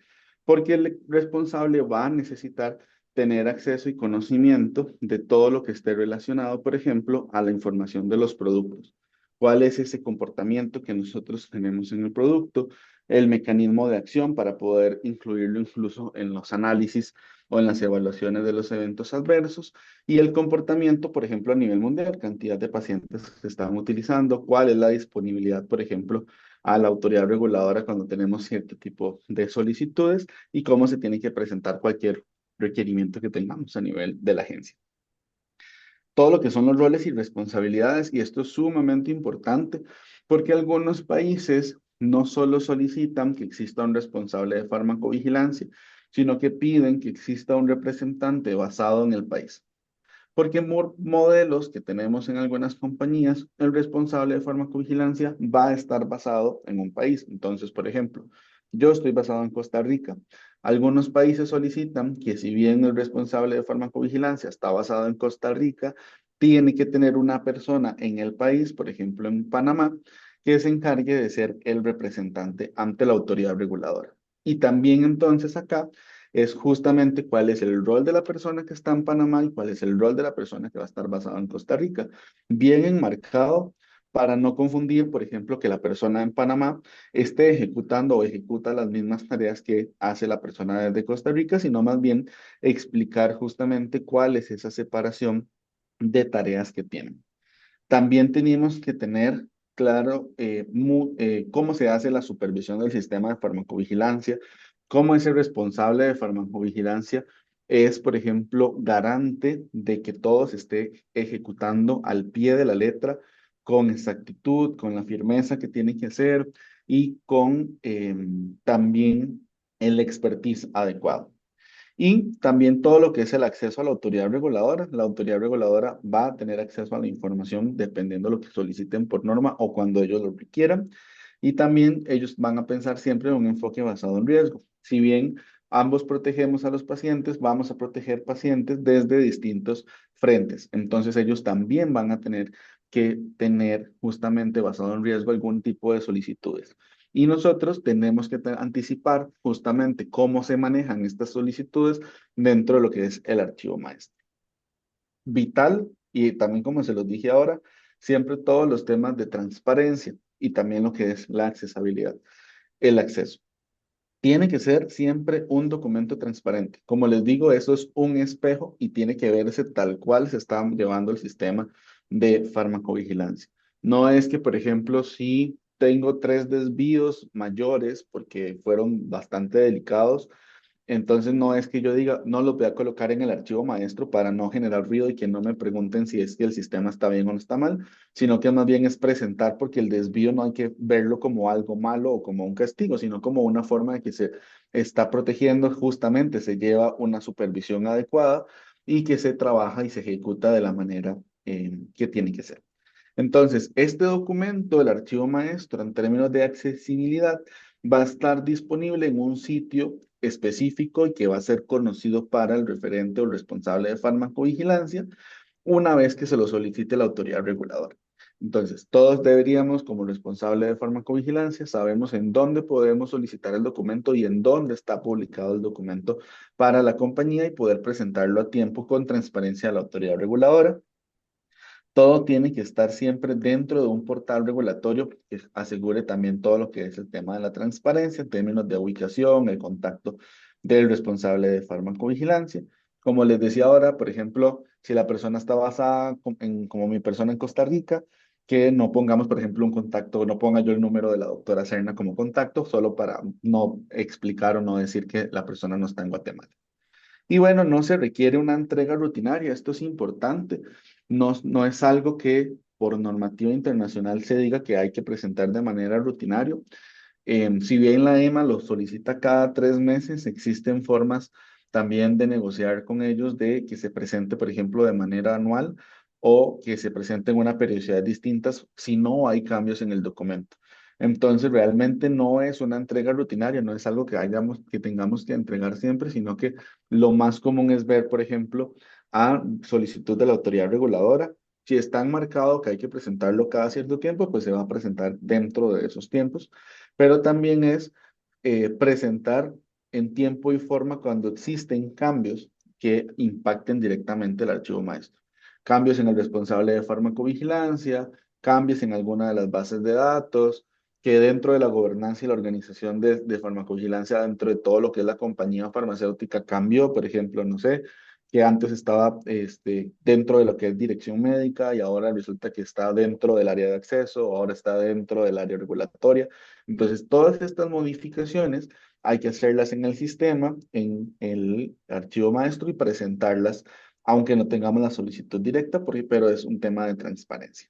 porque el responsable va a necesitar tener acceso y conocimiento de todo lo que esté relacionado, por ejemplo, a la información de los productos. ¿Cuál es ese comportamiento que nosotros tenemos en el producto? El mecanismo de acción para poder incluirlo incluso en los análisis o en las evaluaciones de los eventos adversos, y el comportamiento, por ejemplo, a nivel mundial, cantidad de pacientes que se están utilizando, cuál es la disponibilidad, por ejemplo, a la autoridad reguladora cuando tenemos cierto tipo de solicitudes y cómo se tiene que presentar cualquier requerimiento que tengamos a nivel de la agencia. Todo lo que son los roles y responsabilidades, y esto es sumamente importante porque algunos países no solo solicitan que exista un responsable de farmacovigilancia, sino que piden que exista un representante basado en el país. Porque modelos que tenemos en algunas compañías, el responsable de farmacovigilancia va a estar basado en un país. Entonces, por ejemplo, yo estoy basado en Costa Rica. Algunos países solicitan que si bien el responsable de farmacovigilancia está basado en Costa Rica, tiene que tener una persona en el país, por ejemplo en Panamá, que se encargue de ser el representante ante la autoridad reguladora. Y también entonces acá es justamente cuál es el rol de la persona que está en Panamá y cuál es el rol de la persona que va a estar basada en Costa Rica. Bien enmarcado para no confundir, por ejemplo, que la persona en Panamá esté ejecutando o ejecuta las mismas tareas que hace la persona desde Costa Rica, sino más bien explicar justamente cuál es esa separación de tareas que tienen. También tenemos que tener claro cómo se hace la supervisión del sistema de farmacovigilancia, cómo ese responsable de farmacovigilancia es, por ejemplo, garante de que todo se esté ejecutando al pie de la letra, con exactitud, con la firmeza que tiene que hacer y con también el expertise adecuado. Y también todo lo que es el acceso a la autoridad reguladora. La autoridad reguladora va a tener acceso a la información dependiendo de lo que soliciten por norma o cuando ellos lo requieran. Y también ellos van a pensar siempre en un enfoque basado en riesgo. Si bien ambos protegemos a los pacientes, vamos a proteger pacientes desde distintos frentes. Entonces ellos también van a tener que tener justamente basado en riesgo algún tipo de solicitudes. Y nosotros tenemos que anticipar justamente cómo se manejan estas solicitudes dentro de lo que es el archivo maestro. vital, y también como se los dije ahora, siempre todos los temas de transparencia y también lo que es la accesibilidad, el acceso. Tiene que ser siempre un documento transparente. Como les digo, eso es un espejo y tiene que verse tal cual se está llevando el sistema de farmacovigilancia. No es que, por ejemplo, si tengo 3 desvíos mayores porque fueron bastante delicados, entonces no es que yo diga, no los voy a colocar en el archivo maestro para no generar ruido y que no me pregunten si es que el sistema está bien o no está mal, sino que más bien es presentar porque el desvío no hay que verlo como algo malo o como un castigo, sino como una forma de que se está protegiendo, justamente se lleva una supervisión adecuada y que se trabaja y se ejecuta de la manera que tiene que ser. Entonces, este documento, el archivo maestro, en términos de accesibilidad, va a estar disponible en un sitio específico y que va a ser conocido para el referente o el responsable de farmacovigilancia una vez que se lo solicite la autoridad reguladora. Entonces, todos deberíamos, como responsable de farmacovigilancia, sabemos en dónde podemos solicitar el documento y en dónde está publicado el documento para la compañía y poder presentarlo a tiempo con transparencia a la autoridad reguladora. Todo tiene que estar siempre dentro de un portal regulatorio que asegure también todo lo que es el tema de la transparencia en términos de ubicación, el contacto del responsable de farmacovigilancia. Como les decía ahora, por ejemplo, si la persona está basada como mi persona en Costa Rica, que no pongamos, por ejemplo, un contacto, no ponga yo el número de la doctora Serna como contacto, solo para no explicar o no decir que la persona no está en Guatemala. Y bueno, no se requiere una entrega rutinaria, esto es importante. No es algo que por normativa internacional se diga que hay que presentar de manera rutinaria. Si bien la EMA lo solicita cada 3 meses, existen formas también de negociar con ellos de que se presente, por ejemplo, de manera anual o que se presente en una periodicidad distintas si no hay cambios en el documento. Entonces, realmente no es una entrega rutinaria, no es algo que tengamos que entregar siempre, sino que lo más común es ver, por ejemplo, a solicitud de la autoridad reguladora. Si está enmarcado que hay que presentarlo cada cierto tiempo, pues se va a presentar dentro de esos tiempos, pero también es presentar en tiempo y forma cuando existen cambios que impacten directamente el archivo maestro. Cambios en el responsable de farmacovigilancia, cambios en alguna de las bases de datos, que dentro de la gobernanza y la organización de farmacovigilancia, dentro de todo lo que es la compañía farmacéutica, cambió, por ejemplo, no sé, que antes estaba dentro de lo que es dirección médica y ahora resulta que está dentro del área de acceso, ahora está dentro del área regulatoria. Entonces, todas estas modificaciones hay que hacerlas en el sistema, en el archivo maestro y presentarlas, aunque no tengamos la solicitud directa, pero es un tema de transparencia.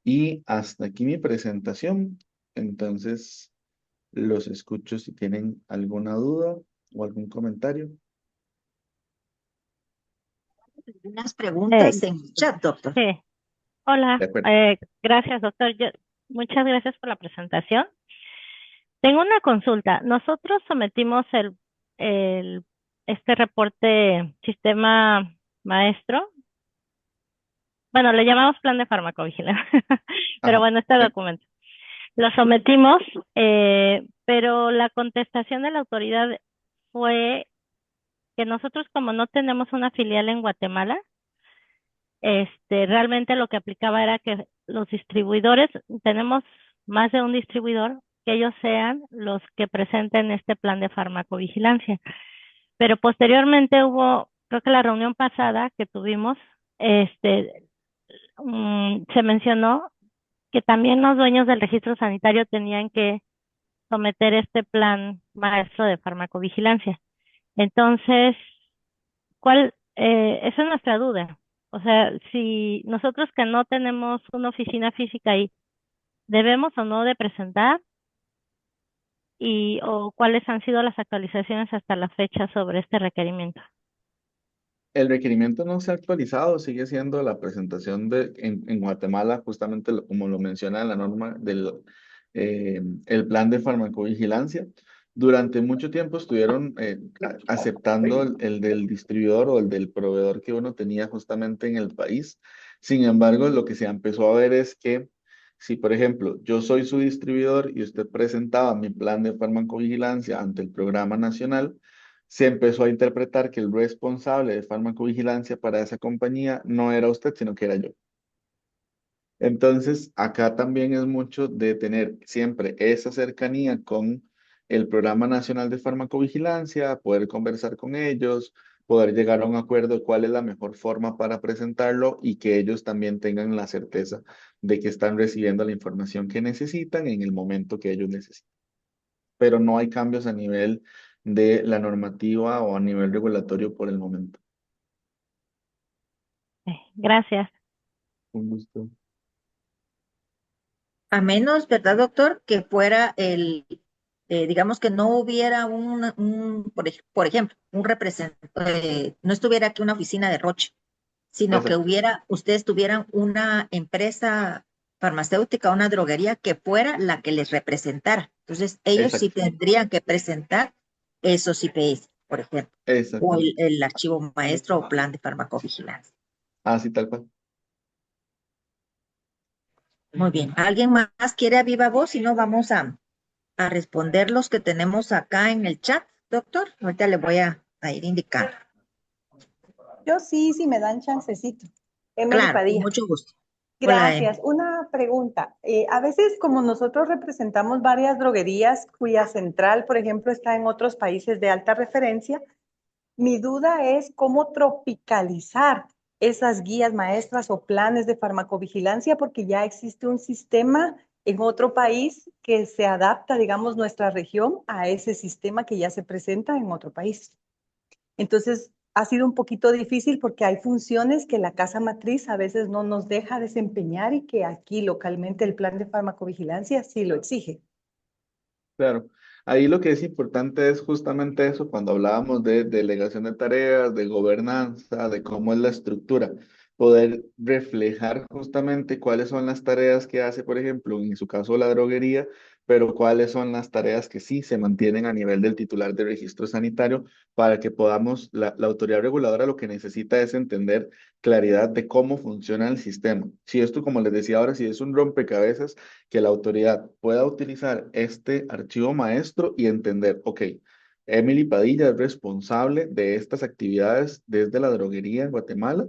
Y hasta aquí mi presentación. Entonces, los escucho si tienen alguna duda o algún comentario. Unas preguntas en el chat, doctor. Sí. Hola, De acuerdo. gracias, doctor. Muchas gracias por la presentación. Tengo una consulta. Nosotros sometimos este reporte sistema maestro. Bueno, le llamamos plan de farmacovigilancia, pero Ajá, bueno, este sí. documento. Lo sometimos, pero la contestación de la autoridad fue que nosotros, como no tenemos una filial en Guatemala, realmente lo que aplicaba era que los distribuidores, tenemos más de un distribuidor, que ellos sean los que presenten este plan de farmacovigilancia. Pero posteriormente hubo, creo que la reunión pasada que tuvimos, se mencionó que también los dueños del registro sanitario tenían que someter este plan maestro de farmacovigilancia. Entonces, esa es nuestra duda. O sea, si nosotros que no tenemos una oficina física ahí, ¿debemos o no de presentar? O cuáles han sido las actualizaciones hasta la fecha sobre este requerimiento. El requerimiento no se ha actualizado, sigue siendo la presentación en Guatemala, justamente como lo menciona la norma del el plan de farmacovigilancia. Durante mucho tiempo estuvieron aceptando el del distribuidor o el del proveedor que uno tenía justamente en el país. Sin embargo, lo que se empezó a ver es que si, por ejemplo, yo soy su distribuidor y usted presentaba mi plan de farmacovigilancia ante el programa nacional, se empezó a interpretar que el responsable de farmacovigilancia para esa compañía no era usted, sino que era yo. Entonces, acá también es mucho de tener siempre esa cercanía con el Programa Nacional de Farmacovigilancia, poder conversar con ellos, poder llegar a un acuerdo de cuál es la mejor forma para presentarlo y que ellos también tengan la certeza de que están recibiendo la información que necesitan en el momento que ellos necesitan. Pero no hay cambios a nivel de la normativa o a nivel regulatorio por el momento. Gracias. Un gusto. A menos, ¿verdad, doctor? Que fuera digamos que no hubiera por ejemplo, un representante, no estuviera aquí una oficina de Roche, sino que Exacto, ustedes tuvieran una empresa farmacéutica, una droguería que fuera la que les representara. Entonces, ellos sí exacto, tendrían que presentar esos IPS, por ejemplo, o exactamente. el archivo maestro o plan de farmacovigilancia. Así tal cual. Muy bien. ¿Alguien más quiere a viva voz? Si no, vamos a responder los que tenemos acá en el chat, doctor. Ahorita le voy a ir indicando. Yo sí, sí me dan chancecito. Emily Claro, con Padilla. mucho gusto. Hola, Gracias. Una pregunta. A veces, como nosotros representamos varias droguerías cuya central, por ejemplo, está en otros países de alta referencia, mi duda es cómo tropicalizar esas guías maestras o planes de farmacovigilancia, porque ya existe un sistema en otro país que se adapta, digamos, nuestra región a ese sistema que ya se presenta en otro país. Entonces, ha sido un poquito difícil porque hay funciones que la casa matriz a veces no nos deja desempeñar y que aquí localmente el plan de farmacovigilancia sí lo exige. Claro, ahí lo que es importante es justamente eso, cuando hablábamos de delegación de tareas, de gobernanza, de cómo es la estructura, poder reflejar justamente cuáles son las tareas que hace, por ejemplo, en su caso la droguería, pero cuáles son las tareas que sí se mantienen a nivel del titular de registro sanitario para que podamos, la autoridad reguladora lo que necesita es entender claridad de cómo funciona el sistema. Si esto, como les decía ahora, si es un rompecabezas, que la autoridad pueda utilizar este archivo maestro y entender, ok, Emily Padilla es responsable de estas actividades desde la droguería en Guatemala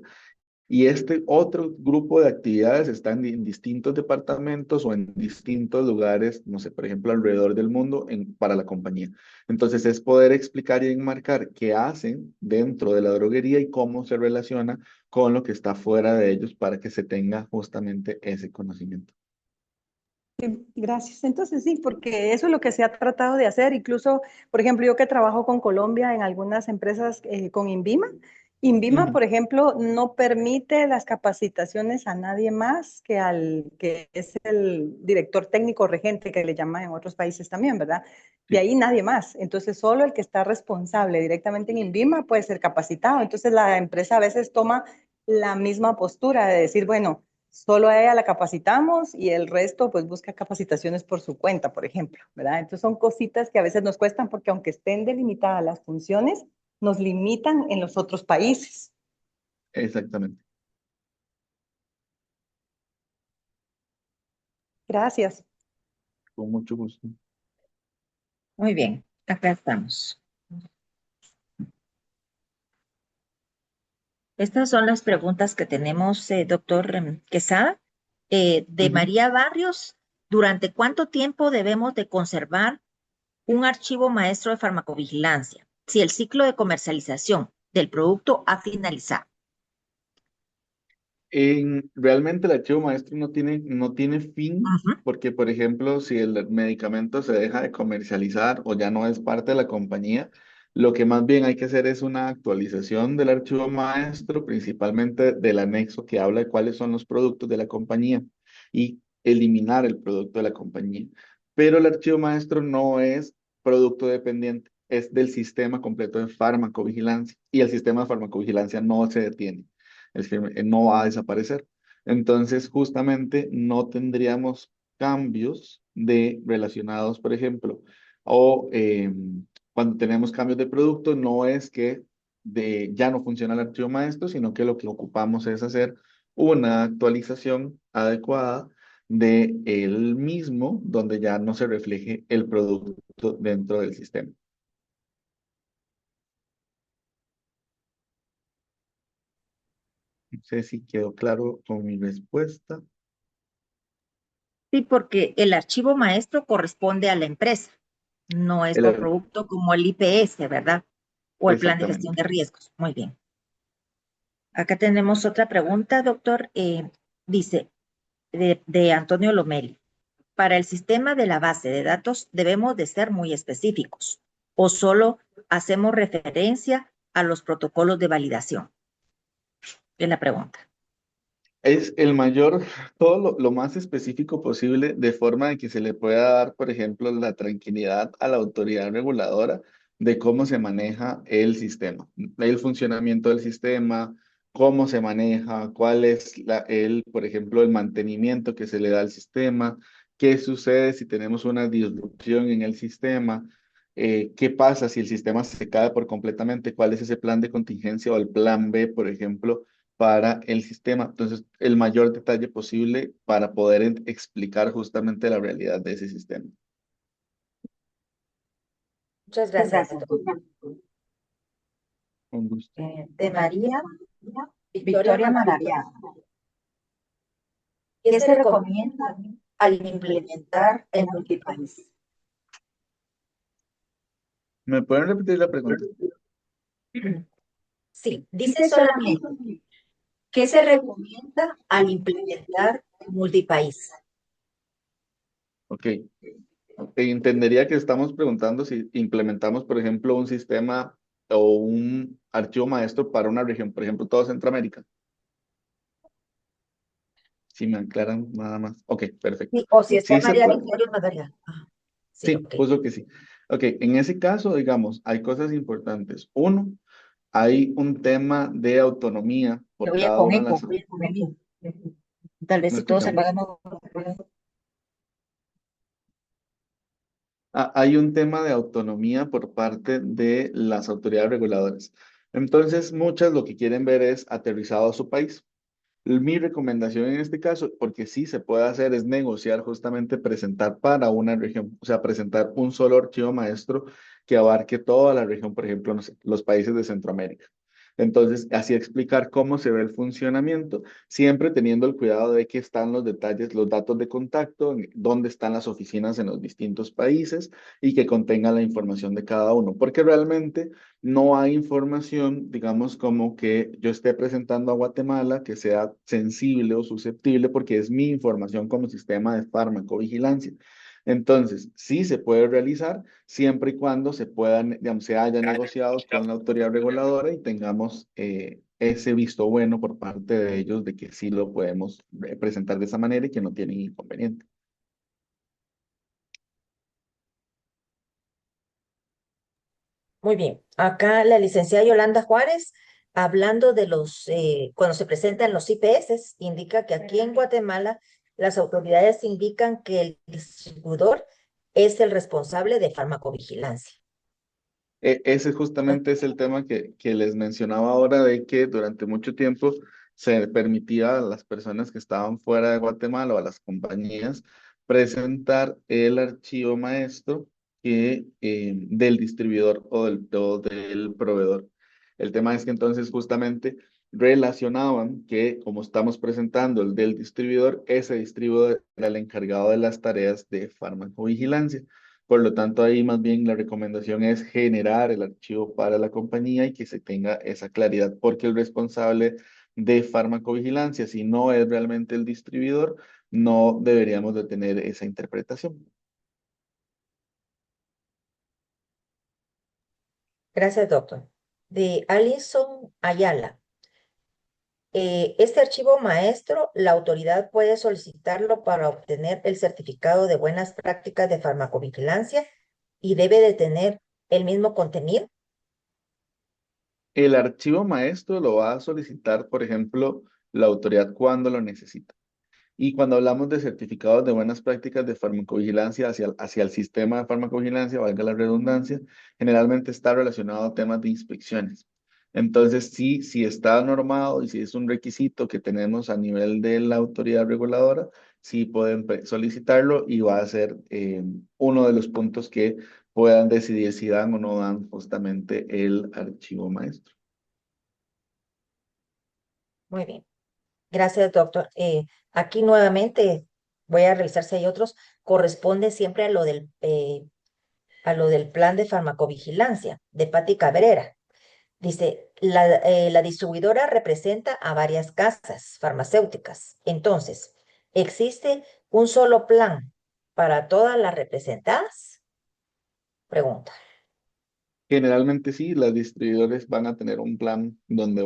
y este otro grupo de actividades están en distintos departamentos o en distintos lugares, no sé, por ejemplo, alrededor del mundo para la compañía. Entonces es poder explicar y enmarcar qué hacen dentro de la droguería y cómo se relaciona con lo que está fuera de ellos para que se tenga justamente ese conocimiento. Gracias. Entonces sí, porque eso es lo que se ha tratado de hacer. Incluso, por ejemplo, yo que trabajo con Colombia en algunas empresas con INVIMA. INVIMA, Ujú. por ejemplo, no permite las capacitaciones a nadie más que al que es el director técnico regente, que le llaman en otros países también, ¿verdad? De Sí, ahí nadie más. Entonces, solo el que está responsable directamente en INVIMA puede ser capacitado. Entonces, la empresa a veces toma la misma postura de decir, bueno, solo a ella la capacitamos y el resto pues busca capacitaciones por su cuenta, por ejemplo, ¿verdad? Entonces son cositas que a veces nos cuestan porque aunque estén delimitadas las funciones, nos limitan en los otros países. exactamente. Gracias. Con mucho gusto. Muy bien, acá estamos. Estas son las preguntas que tenemos, doctor Quesada. De Ujú. María Barrios, ¿durante cuánto tiempo debemos de conservar un archivo maestro de farmacovigilancia si el ciclo de comercialización del producto ha finalizado? Realmente el archivo maestro no tiene fin, Ujú. porque, por ejemplo, si el medicamento se deja de comercializar o ya no es parte de la compañía, lo que más bien hay que hacer es una actualización del archivo maestro, principalmente del anexo que habla de cuáles son los productos de la compañía y eliminar el producto de la compañía. Pero el archivo maestro no es producto dependiente, es del sistema completo de farmacovigilancia y el sistema de farmacovigilancia no se detiene, no va a desaparecer. Entonces, justamente no tendríamos cambios relacionados, por ejemplo, o cuando tenemos cambios de producto, no es que ya no funciona el archivo maestro, sino que lo que ocupamos es hacer una actualización adecuada de el mismo, donde ya no se refleje el producto dentro del sistema. sé si quedó claro con mi respuesta. Sí, porque el archivo maestro corresponde a la empresa, no es El ar- producto como el IPS, ¿verdad? O el plan de gestión Exactamente. de riesgos. Muy bien. Acá tenemos otra pregunta, doctor. Dice, de Antonio Lomeli. Para el sistema de la base de datos debemos de ser muy específicos o solo hacemos referencia a los protocolos de validación. Es la pregunta. Es el mayor, todo lo más específico posible, de forma de que se le pueda dar, por ejemplo, la tranquilidad a la autoridad reguladora de cómo se maneja el sistema, el funcionamiento del sistema, cómo se maneja, cuál es por ejemplo, el mantenimiento que se le da al sistema, qué sucede si tenemos una disrupción en el sistema, qué pasa si el sistema se cae por completamente, cuál es ese plan de contingencia o el plan B, por ejemplo para el sistema. Entonces, el mayor detalle posible para poder explicar justamente la realidad de ese sistema. Muchas gracias, doctor. Con gusto. De María Victoria Marariaga. ¿Qué se recomienda al implementar el multipaís? ¿Me pueden repetir la pregunta? Sí, dice solamente, ¿qué se recomienda al implementar el multipaís? Ok. Entendería que estamos preguntando si implementamos, por ejemplo, un sistema o un archivo maestro para una región, por ejemplo, toda Centroamérica. Si me aclaran nada más. Ok, perfecto. Sí, o si está Sí se María puede. Victoria Madariaga. Ajá. Sí, Sí, ok. puso que sí. Ok, en ese caso, digamos, hay cosas importantes. Uno, hay un tema de autonomía Te por oye cada con una de eco, las... oye con eco. Tal vez ¿Me si todos escuchamos? apagamos. Hay un tema de autonomía por parte de las autoridades reguladoras. Entonces, muchas lo que quieren ver es aterrizado a su país. Mi recomendación en este caso, porque sí se puede hacer, es negociar justamente presentar para una región, o sea, presentar un solo archivo maestro que abarque toda la región, por ejemplo, no sé, los países de Centroamérica. Entonces, así explicar cómo se ve el funcionamiento, siempre teniendo el cuidado de que están los detalles, los datos de contacto, dónde están las oficinas en los distintos países y que contenga la información de cada uno, porque realmente no hay información, digamos, como que yo esté presentando a Guatemala que sea sensible o susceptible porque es mi información como sistema de farmacovigilancia. Entonces, sí se puede realizar siempre y cuando se puedan, digamos, se haya negociado con la autoridad reguladora y tengamos ese visto bueno por parte de ellos de que sí lo podemos presentar de esa manera y que no tienen inconveniente. Muy bien. Acá la licenciada Yolanda Juárez, hablando de cuando se presentan los IPS, indica que aquí en Guatemala las autoridades indican que el distribuidor es el responsable de farmacovigilancia. Ese justamente es el tema que les mencionaba ahora de que durante mucho tiempo se permitía a las personas que estaban fuera de Guatemala o a las compañías presentar el archivo maestro del distribuidor o del proveedor. El tema es que entonces justamente relacionaban que como estamos presentando el del distribuidor, ese distribuidor era el encargado de las tareas de farmacovigilancia. Por lo tanto, ahí más bien la recomendación es generar el archivo para la compañía y que se tenga esa claridad, porque el responsable de farmacovigilancia, si no es realmente el distribuidor, no deberíamos de tener esa interpretación. Gracias, doctor. De Alison Ayala. Este archivo maestro, la autoridad puede solicitarlo para obtener el certificado de buenas prácticas de farmacovigilancia y debe de tener el mismo contenido. El archivo maestro lo va a solicitar, por ejemplo, la autoridad cuando lo necesita. Y cuando hablamos de certificados de buenas prácticas de farmacovigilancia hacia el sistema de farmacovigilancia, valga la redundancia, generalmente está relacionado a temas de inspecciones. Entonces, sí, si está normado y si es un requisito que tenemos a nivel de la autoridad reguladora, sí pueden solicitarlo y va a ser uno de los puntos que puedan decidir si dan o no dan justamente el archivo maestro. Muy bien. Gracias, doctor. Aquí nuevamente voy a revisar si hay otros. Corresponde siempre a lo del plan de farmacovigilancia de Patti Cabrera. Dice, la distribuidora representa a varias casas farmacéuticas. Entonces, ¿existe un solo plan para todas las representadas? Pregunta. Generalmente sí, los distribuidores van a tener un plan donde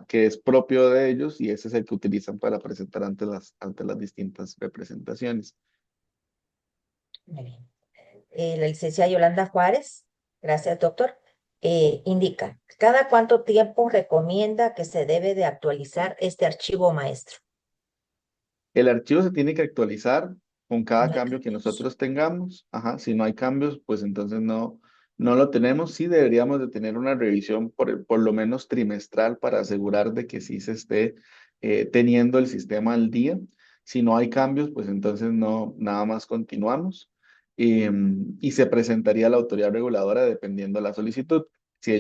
que es propio de ellos y ese es el que utilizan para presentar ante las distintas representaciones. Muy bien. La licenciada Yolanda Juárez, gracias, doctor, indica, ¿cada cuánto tiempo recomienda que se debe de actualizar este archivo maestro? El archivo se tiene que actualizar con cada No hay cambio que cambios. nosotros tengamos. Ajá, si no hay cambios, pues entonces no lo tenemos. Sí deberíamos de tener una revisión por lo menos trimestral para asegurar de que sí se esté teniendo el sistema al día. Si no hay cambios, pues entonces no, nada más continuamos. Y se presentaría a la autoridad reguladora dependiendo de la solicitud. Si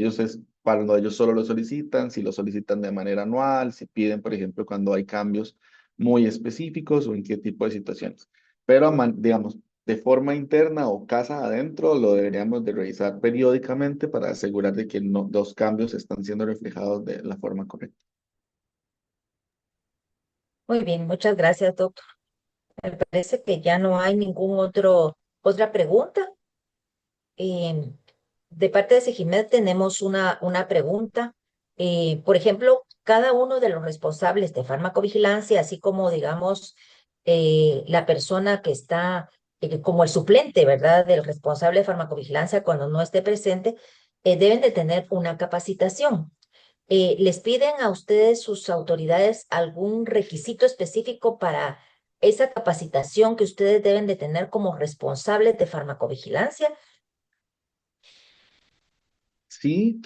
cuando ellos solo lo solicitan, si lo solicitan de manera anual, si piden, por ejemplo, cuando hay cambios muy específicos o en qué tipo de situaciones. Pero, digamos, de forma interna o casa adentro, lo deberíamos de revisar periódicamente para asegurar de que los cambios están siendo reflejados de la forma correcta. Muy bien, muchas gracias, doctor. Me parece que ya no hay otra pregunta. Eh, de parte de Sejimed tenemos una pregunta. Por ejemplo, cada uno de los responsables de farmacovigilancia, así como, digamos, la persona que está como el suplente, ¿verdad?, del responsable de farmacovigilancia cuando no esté presente, deben de tener una capacitación. ¿Les piden a ustedes, sus autoridades, algún requisito específico para esa capacitación que ustedes deben de tener como responsables de farmacovigilancia? Sí,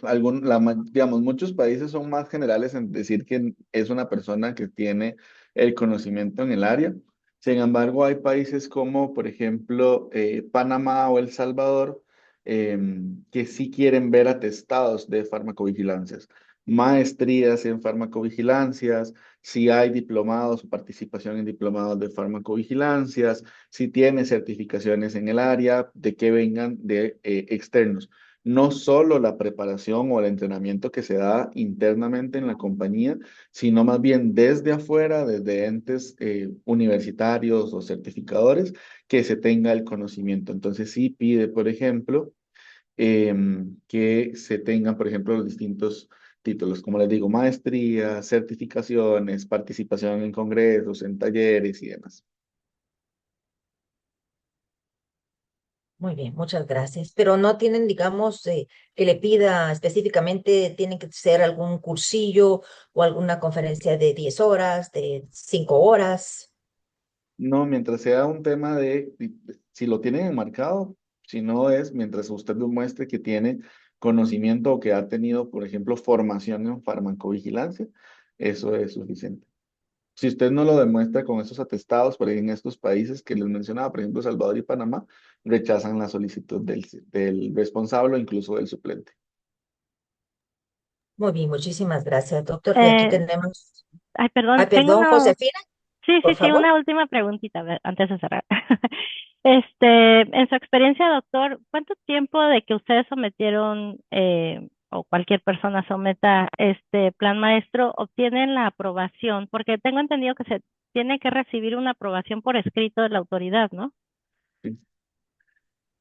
digamos, muchos países son más generales en decir que es una persona que tiene el conocimiento en el área. Sin embargo, hay países como, por ejemplo, Panamá o El Salvador, que sí quieren ver atestados de farmacovigilancias, maestrías en farmacovigilancias, si hay diplomados o participación en diplomados de farmacovigilancias, si tiene certificaciones en el área, de que vengan de externos, no solo la preparación o el entrenamiento que se da internamente en la compañía, sino más bien desde afuera, desde entes universitarios o certificadores, que se tenga el conocimiento. Entonces sí pide, por ejemplo, que se tengan, por ejemplo, los distintos títulos, como les digo, maestrías, certificaciones, participación en congresos, en talleres y demás. Muy bien, muchas gracias. Pero no tienen, digamos, que le pida específicamente, tiene que ser algún cursillo o alguna conferencia de 10 horas, de 5 horas. No, mientras sea un tema si lo tienen enmarcado, si no es, mientras usted demuestre que tiene conocimiento o que ha tenido, por ejemplo, formación en farmacovigilancia, eso es suficiente. Si usted no lo demuestra con esos atestados, por ahí en estos países que les mencionaba, por ejemplo, Salvador y Panamá, rechazan la solicitud del responsable o incluso del suplente. Muy bien, muchísimas gracias, doctor. Y aquí Eh, tenemos, Ay, perdón, ay, perdón, Josefina, por sí, favor. una última preguntita antes de cerrar. En su experiencia, doctor, ¿cuánto tiempo de que ustedes sometieron o cualquier persona someta este plan maestro obtienen la aprobación? Porque tengo entendido que se tiene que recibir una aprobación por escrito de la autoridad, ¿no?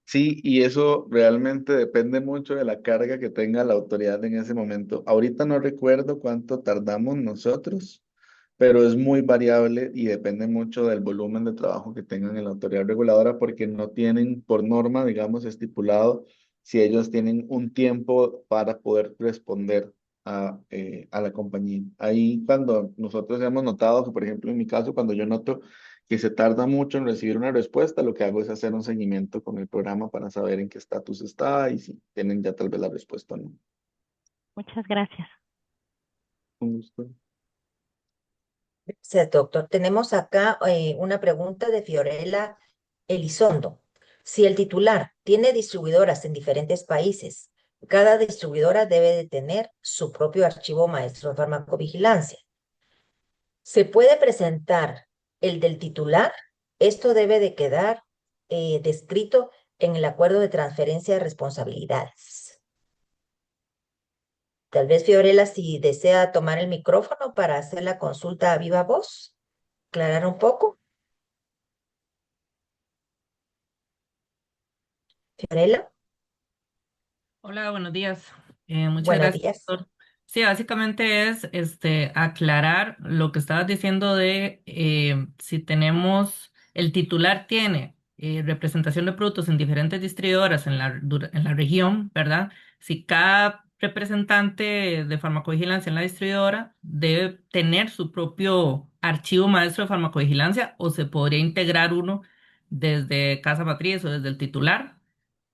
Sí, y eso realmente depende mucho de la carga que tenga la autoridad en ese momento. Ahorita no recuerdo cuánto tardamos nosotros, pero es muy variable y depende mucho del volumen de trabajo que tengan en la autoridad reguladora porque no tienen por norma, digamos, estipulado si ellos tienen un tiempo para poder responder a la compañía. Ahí cuando nosotros hemos notado que, por ejemplo, en mi caso, cuando yo noto que se tarda mucho en recibir una respuesta, lo que hago es hacer un seguimiento con el programa para saber en qué estatus está y si tienen ya tal vez la respuesta o no. Muchas gracias. Un gusto. Gracias, doctor. Tenemos acá una pregunta de Fiorella Elizondo. Si el titular tiene distribuidoras en diferentes países, cada distribuidora debe de tener su propio archivo maestro de farmacovigilancia. Se puede presentar el del titular. Esto debe de quedar descrito en el acuerdo de transferencia de responsabilidades. Tal vez Fiorella, si desea tomar el micrófono para hacer la consulta a viva voz, aclarar un poco. Fiorella, Hola, buenos días. Muchas buenos gracias, días. doctor. Sí, básicamente es aclarar lo que estabas diciendo de si tenemos, el titular tiene representación de productos en diferentes distribuidoras en la región, ¿verdad? Si cada representante de farmacovigilancia en la distribuidora debe tener su propio archivo maestro de farmacovigilancia o se podría integrar uno desde casa matriz o desde el titular.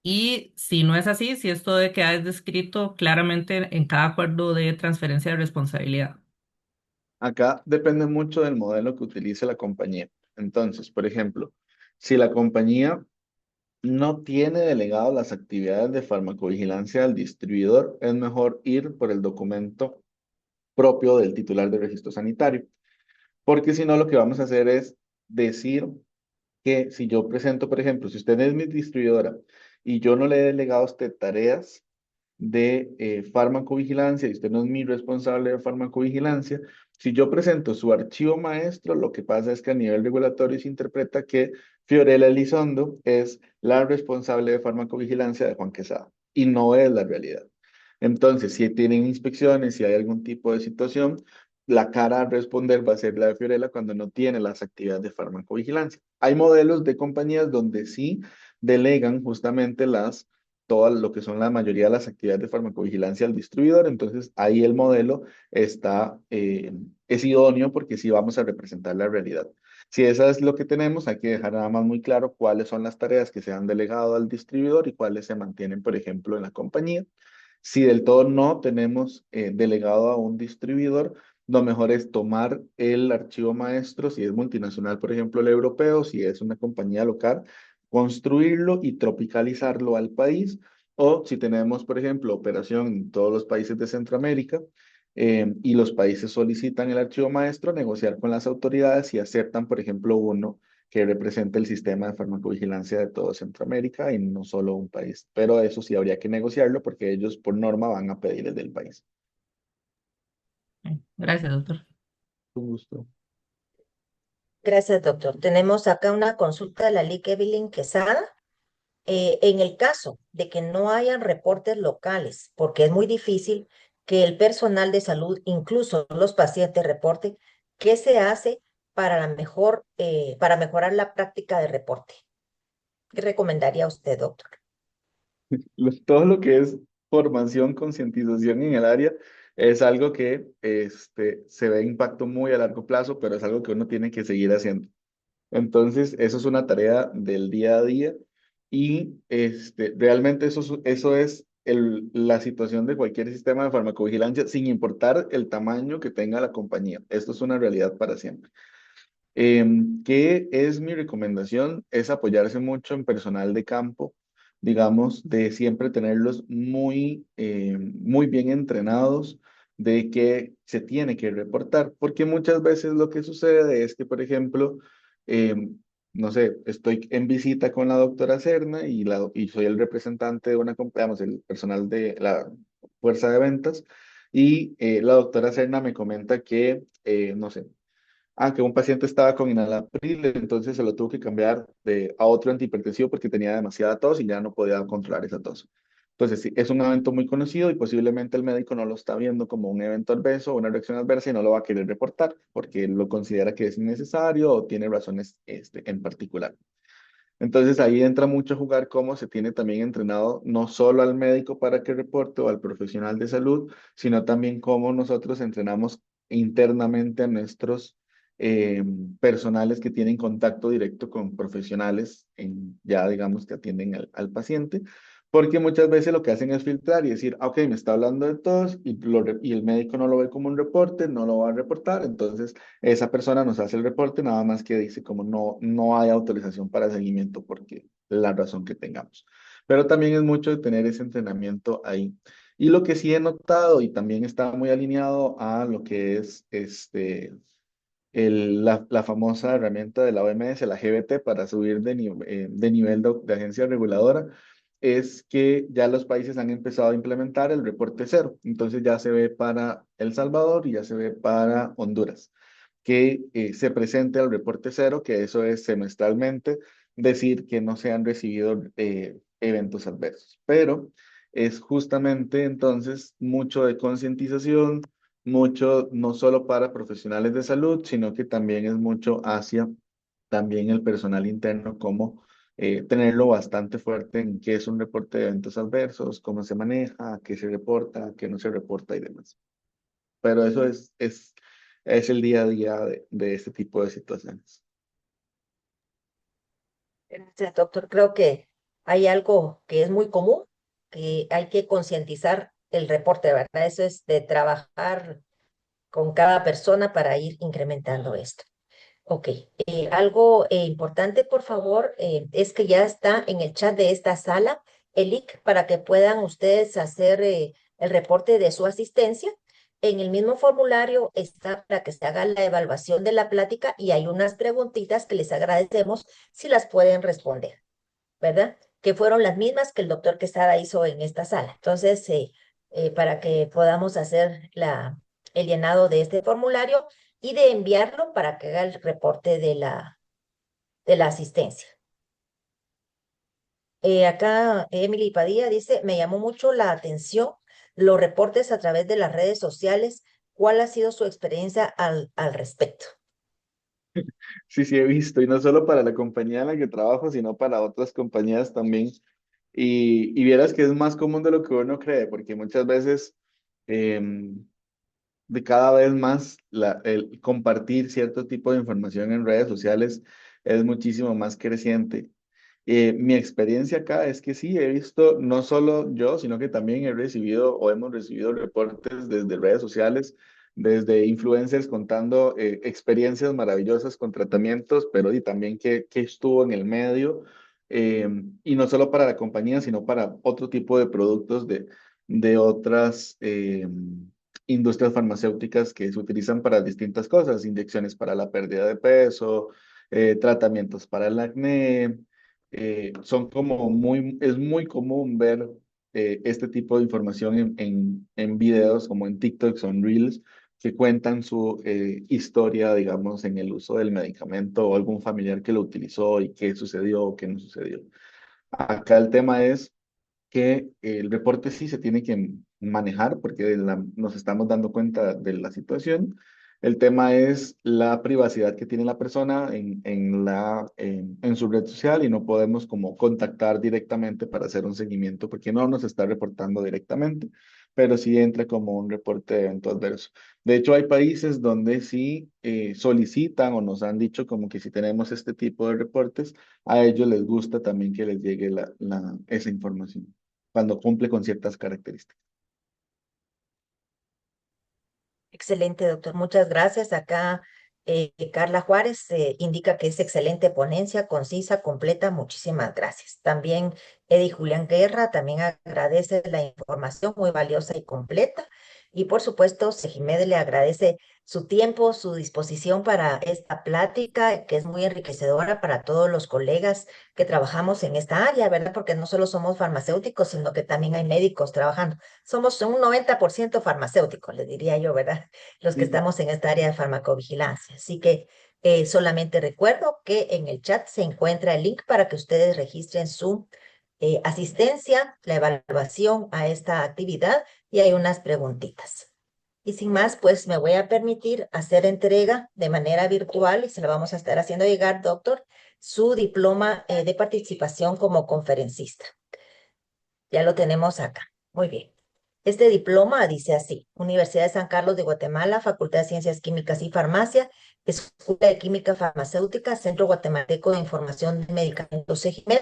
Y si no es así, si esto de queda es descrito claramente en cada acuerdo de transferencia de responsabilidad. Acá depende mucho del modelo que utilice la compañía. Entonces, por ejemplo, si la compañía no tiene delegado las actividades de farmacovigilancia al distribuidor, es mejor ir por el documento propio del titular de registro sanitario, porque si no, lo que vamos a hacer es decir que si yo presento, por ejemplo, si usted es mi distribuidora y yo no le he delegado a usted tareas de farmacovigilancia y usted no es mi responsable de farmacovigilancia, si yo presento su archivo maestro, lo que pasa es que a nivel regulatorio se interpreta que Fiorella Elizondo es la responsable de farmacovigilancia de Juan Quesada y no es la realidad. Entonces, si tienen inspecciones, si hay algún tipo de situación, la cara a responder va a ser la de Fiorella cuando no tiene las actividades de farmacovigilancia. Hay modelos de compañías donde sí delegan justamente todo lo que son la mayoría de las actividades de farmacovigilancia al distribuidor, entonces ahí el modelo es idóneo porque sí vamos a representar la realidad. Si eso es lo que tenemos, hay que dejar nada más muy claro cuáles son las tareas que se han delegado al distribuidor y cuáles se mantienen, por ejemplo, en la compañía. Si del todo no tenemos delegado a un distribuidor, lo mejor es tomar el archivo maestro, si es multinacional, por ejemplo, el europeo, si es una compañía local, construirlo y tropicalizarlo al país. O si tenemos, por ejemplo, operación en todos los países de Centroamérica y los países solicitan el archivo maestro, negociar con las autoridades y aceptan, por ejemplo, uno que represente el sistema de farmacovigilancia de todo Centroamérica y no solo un país. Pero eso sí habría que negociarlo porque ellos por norma van a pedir el del país. Gracias, doctor. Un gusto. Gracias, doctor. Tenemos acá una consulta de la LIC Evelyn Quesada. En el caso de que no hayan reportes locales, porque es muy difícil que el personal de salud, incluso los pacientes, reporten, ¿qué se hace para mejorar la práctica de reporte? ¿Qué recomendaría usted, doctor? Todo lo que es formación, concientización en el área es algo que se ve impacto muy a largo plazo, pero es algo que uno tiene que seguir haciendo. Entonces, eso es una tarea del día a día y realmente eso es la situación de cualquier sistema de farmacovigilancia, sin importar el tamaño que tenga la compañía. Esto es una realidad para siempre. ¿Qué es mi recomendación? Es apoyarse mucho en personal de campo, digamos, de siempre tenerlos muy bien entrenados de que se tiene que reportar, porque muchas veces lo que sucede es que, por ejemplo, no sé, estoy en visita con la doctora Serna y soy el representante de digamos, el personal de la fuerza de ventas, y la doctora Serna me comenta que, no sé, que un paciente estaba con enalapril, entonces se lo tuvo que cambiar a otro antihipertensivo porque tenía demasiada tos y ya no podía controlar esa tos. Entonces, sí, es un evento muy conocido y posiblemente el médico no lo está viendo como un evento adverso o una reacción adversa y no lo va a querer reportar porque lo considera que es innecesario o tiene razones en particular. Entonces ahí entra mucho a jugar cómo se tiene también entrenado no solo al médico para que reporte o al profesional de salud, sino también cómo nosotros entrenamos internamente a nuestros personales que tienen contacto directo con profesionales ya digamos que atienden al paciente, porque muchas veces lo que hacen es filtrar y decir, ok, me está hablando de tos y el médico no lo ve como un reporte, no lo va a reportar, entonces esa persona nos hace el reporte, nada más que dice como no hay autorización para seguimiento porque la razón que tengamos. Pero también es mucho de tener ese entrenamiento ahí. Y lo que sí he notado y también está muy alineado a lo que es la famosa herramienta de la OMS, la GBT, para subir de nivel de agencia reguladora, es que ya los países han empezado a implementar el reporte cero. Entonces ya se ve para El Salvador y ya se ve para Honduras, que se presente el reporte cero, que eso es semestralmente, decir que no se han recibido eventos adversos. Pero es justamente entonces mucho de concientización, mucho no solo para profesionales de salud, sino que también es mucho hacia también el personal interno, como tenerlo bastante fuerte en qué es un reporte de eventos adversos, cómo se maneja, qué se reporta, qué no se reporta y demás. Pero eso es el día a día de este tipo de situaciones. Gracias, doctor. Creo que hay algo que es muy común, que hay que concientizar el reporte, ¿verdad? Eso es de trabajar con cada persona para ir incrementando esto. Ok, algo importante, por favor, es que ya está en el chat de esta sala el link para que puedan ustedes hacer el reporte de su asistencia. En el mismo formulario está para que se haga la evaluación de la plática y hay unas preguntitas que les agradecemos si las pueden responder, ¿verdad? Que fueron las mismas que el doctor Quesada hizo en esta sala. Entonces, para que podamos hacer el llenado de este formulario y de enviarlo para que haga el reporte de la asistencia. Acá Emily Padilla dice, me llamó mucho la atención los reportes a través de las redes sociales. ¿Cuál ha sido su experiencia al respecto? Sí, sí, he visto, y no solo para la compañía en la que trabajo, sino para otras compañías también. Y vieras que es más común de lo que uno cree, porque muchas veces de cada vez más el compartir cierto tipo de información en redes sociales es muchísimo más creciente. Mi experiencia acá es que sí, he visto, no solo yo, sino que también he recibido o hemos recibido reportes desde redes sociales, desde influencers contando experiencias maravillosas con tratamientos, pero y también que estuvo en el medio, y no solo para la compañía, sino para otro tipo de productos de otras industrias farmacéuticas que se utilizan para distintas cosas, inyecciones para la pérdida de peso, tratamientos para el acné. Son como es muy común ver este tipo de información en videos como en TikTok, son Reels, que cuentan su historia, digamos, en el uso del medicamento o algún familiar que lo utilizó y qué sucedió o qué no sucedió. Acá el tema es que el reporte sí se tiene que manejar porque nos estamos dando cuenta de la situación. El tema es la privacidad que tiene la persona en su red social y no podemos como contactar directamente para hacer un seguimiento porque no nos está reportando directamente, pero sí entra como un reporte de evento adverso. De hecho, hay países donde sí solicitan o nos han dicho como que si tenemos este tipo de reportes, a ellos les gusta también que les llegue esa información cuando cumple con ciertas características. Excelente, doctor. Muchas gracias. Acá Carla Juárez indica que es excelente ponencia, concisa, completa. Muchísimas gracias. También Eddie Julián Guerra también agradece la información muy valiosa y completa. Y por supuesto, Sejimed le agradece su tiempo, su disposición para esta plática, que es muy enriquecedora para todos los colegas que trabajamos en esta área, ¿verdad? Porque no solo somos farmacéuticos, sino que también hay médicos trabajando. Somos un 90% farmacéuticos, le diría yo, ¿verdad? Los que estamos en esta área de farmacovigilancia. Así que solamente recuerdo que en el chat se encuentra el link para que ustedes registren su asistencia, la evaluación a esta actividad y hay unas preguntitas. Y sin más, pues me voy a permitir hacer entrega de manera virtual y se la vamos a estar haciendo llegar, doctor, su diploma de participación como conferencista. Ya lo tenemos acá. Muy bien. Este diploma dice así: Universidad de San Carlos de Guatemala, Facultad de Ciencias Químicas y Farmacia, Escuela de Química Farmacéutica, Centro Guatemalteco de Información de Medicamentos CEGIMED,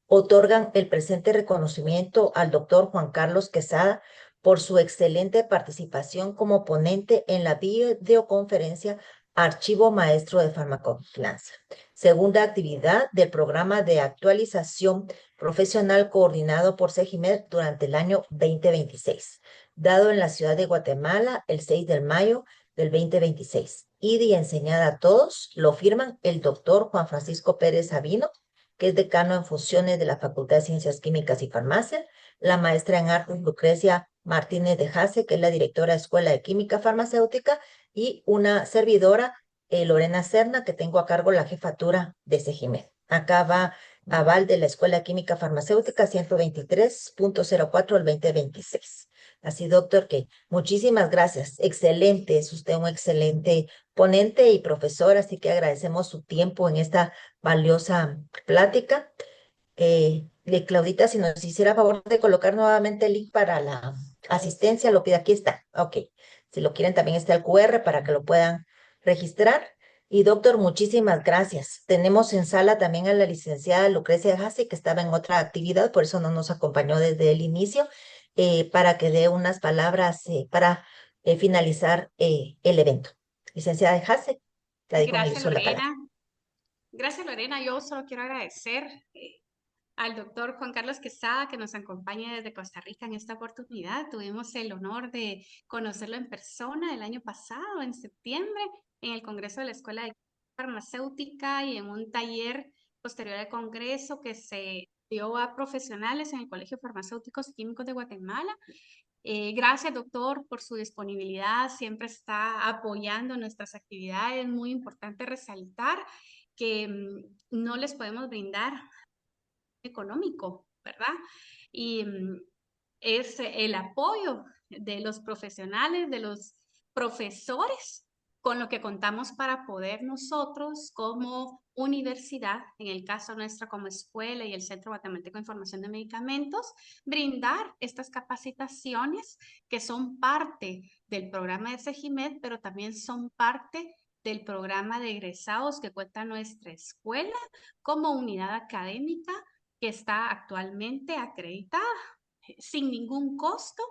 otorgan el presente reconocimiento al doctor Juan Carlos Quesada por su excelente participación como ponente en la videoconferencia Archivo Maestro de Farmacovigilancia. Segunda actividad del programa de actualización profesional coordinado por CEGIMED durante el año 2026, dado en la ciudad de Guatemala el 6 de mayo del 2026. ida y enseñada a todos, lo firman el doctor Juan Francisco Pérez Sabino, que es decano en funciones de la Facultad de Ciencias Químicas y Farmacia, la maestra en artes Lucrecia Martínez de Jase, que es la directora de Escuela de Química Farmacéutica, y una servidora, Lorena Serna, que tengo a cargo la jefatura de CEGIMED. Acá va aval de la Escuela de Química Farmacéutica 123.04 al 2026. Así, doctor, que muchísimas gracias. Excelente, es usted un excelente ponente y profesor, así que agradecemos su tiempo en esta valiosa plática. Claudita, si nos hiciera favor de colocar nuevamente el link para la asistencia, lo pide, aquí está. Ok, si lo quieren también está el QR para que lo puedan registrar. Y doctor, muchísimas gracias. Tenemos en sala también a la licenciada Lucrecia Jase, que estaba en otra actividad, por eso no nos acompañó desde el inicio, para que dé unas palabras para finalizar el evento. Licenciada Jase, la dejo con el Gracias, uso de la palabra. Lorena. Gracias, Lorena. Yo solo quiero agradecer al doctor Juan Carlos Quesada que nos acompaña desde Costa Rica en esta oportunidad. Tuvimos el honor de conocerlo en persona el año pasado, en septiembre, en el Congreso de la Escuela de Farmacéutica y en un taller posterior al Congreso que se dio a profesionales en el Colegio de Farmacéuticos y Químicos de Guatemala. Gracias, doctor, por su disponibilidad. Siempre está apoyando nuestras actividades. Muy importante resaltar que no les podemos brindar económico, ¿verdad? Y es el apoyo de los profesionales, de los profesores, con lo que contamos para poder nosotros como universidad, en el caso nuestra como escuela y el Centro Guatemalteco de Información de Medicamentos, brindar estas capacitaciones que son parte del programa de CEGIMED, pero también son parte del programa de egresados que cuenta nuestra escuela como unidad académica que está actualmente acreditada sin ningún costo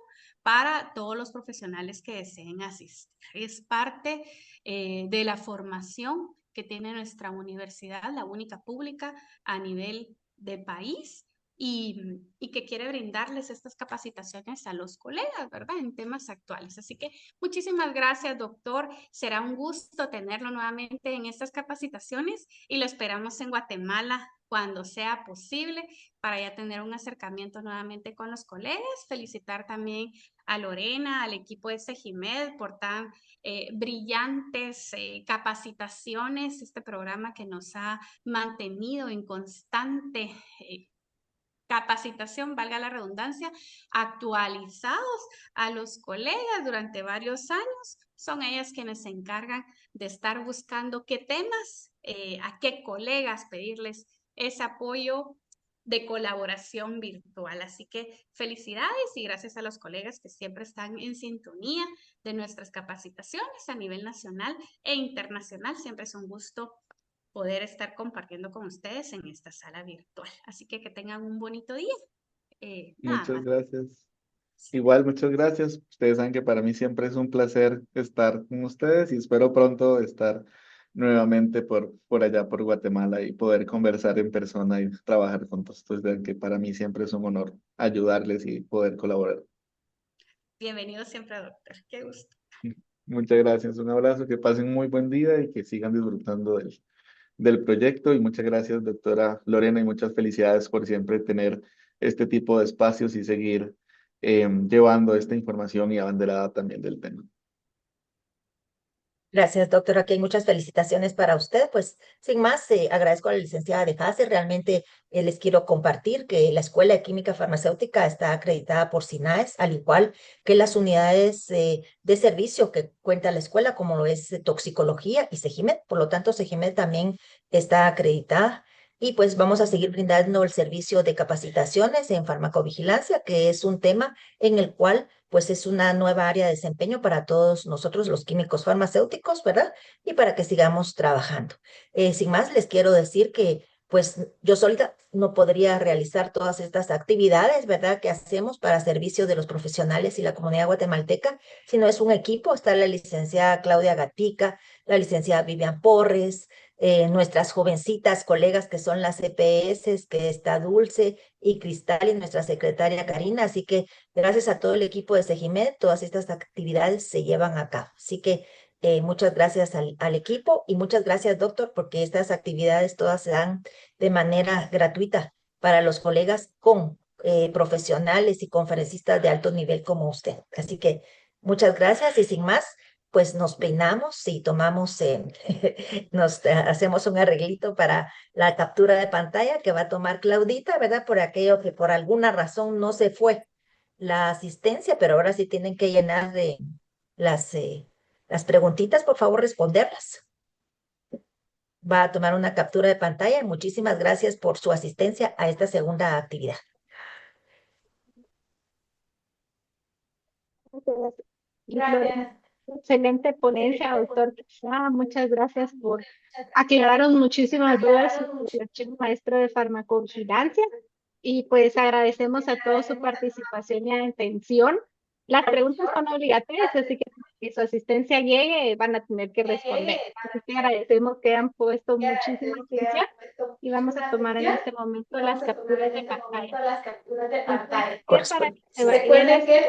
para todos los profesionales que deseen asistir. Es parte de la formación que tiene nuestra universidad, la única pública a nivel de país, y que quiere brindarles estas capacitaciones a los colegas, ¿verdad? En temas actuales. Así que muchísimas gracias, doctor. Será un gusto tenerlo nuevamente en estas capacitaciones y lo esperamos en Guatemala cuando sea posible para ya tener un acercamiento nuevamente con los colegas. Felicitar también a Lorena, al equipo de CEGIMED por tan brillantes capacitaciones, este programa que nos ha mantenido en constante capacitación, valga la redundancia, actualizados a los colegas durante varios años. Son ellas quienes se encargan de estar buscando qué temas, a qué colegas pedirles ese apoyo de colaboración virtual. Así que felicidades y gracias a los colegas que siempre están en sintonía de nuestras capacitaciones a nivel nacional e internacional. Siempre es un gusto poder estar compartiendo con ustedes en esta sala virtual. Así que tengan un bonito día. Muchas gracias. Igual, muchas gracias. Ustedes saben que para mí siempre es un placer estar con ustedes y espero pronto estar nuevamente por allá, por Guatemala y poder conversar en persona y trabajar juntos. Entonces, vean que para mí siempre es un honor ayudarles y poder colaborar. Bienvenido siempre, doctor. Qué gusto. Muchas gracias. Un abrazo, que pasen un muy buen día y que sigan disfrutando del proyecto. Y muchas gracias, doctora Lorena, y muchas felicidades por siempre tener este tipo de espacios y seguir llevando esta información y abanderada también del tema. Gracias, doctor. Aquí hay muchas felicitaciones para usted. Pues sin más, agradezco a la licenciada de Jase. Realmente les quiero compartir que la Escuela de Química Farmacéutica está acreditada por SINAES, al igual que las unidades de servicio que cuenta la escuela, como lo es toxicología y CEGIMED. Por lo tanto, CEGIMED también está acreditada. Y pues vamos a seguir brindando el servicio de capacitaciones en farmacovigilancia, que es un tema en el cual pues es una nueva área de desempeño para todos nosotros los químicos farmacéuticos, ¿verdad? Y para que sigamos trabajando. Sin más, les quiero decir que pues yo solita no podría realizar todas estas actividades, ¿verdad? Que hacemos para servicio de los profesionales y la comunidad guatemalteca, sino es un equipo. Está la licenciada Claudia Gatica, la licenciada Vivian Porres, nuestras jovencitas colegas que son las EPS, que está Dulce y Cristal y nuestra secretaria Karina. Así que gracias a todo el equipo de CEGIMED, todas estas actividades se llevan a cabo. Así que Muchas gracias al equipo y muchas gracias, doctor, porque estas actividades todas se dan de manera gratuita para los colegas con profesionales y conferencistas de alto nivel como usted. Así que muchas gracias y sin más, pues nos peinamos y tomamos, hacemos un arreglito para la captura de pantalla que va a tomar Claudita, ¿verdad? Por aquello que por alguna razón no se fue la asistencia, pero ahora sí tienen que llenar de las, las preguntitas, por favor, responderlas. Va a tomar una captura de pantalla y muchísimas gracias por su asistencia a esta segunda actividad. Gracias. Excelente ponencia, doctor Quesada. Muchas gracias por aclararnos muchísimas dudas sobre el archivo maestro de farmacovigilancia. Y pues agradecemos a todos su participación y atención. Las preguntas son obligatorias, así que su asistencia llegue, van a tener que responder. Así que agradecemos que han puesto muchísima atención y vamos a tomar en este momento las capturas de pantalla. Recuerden que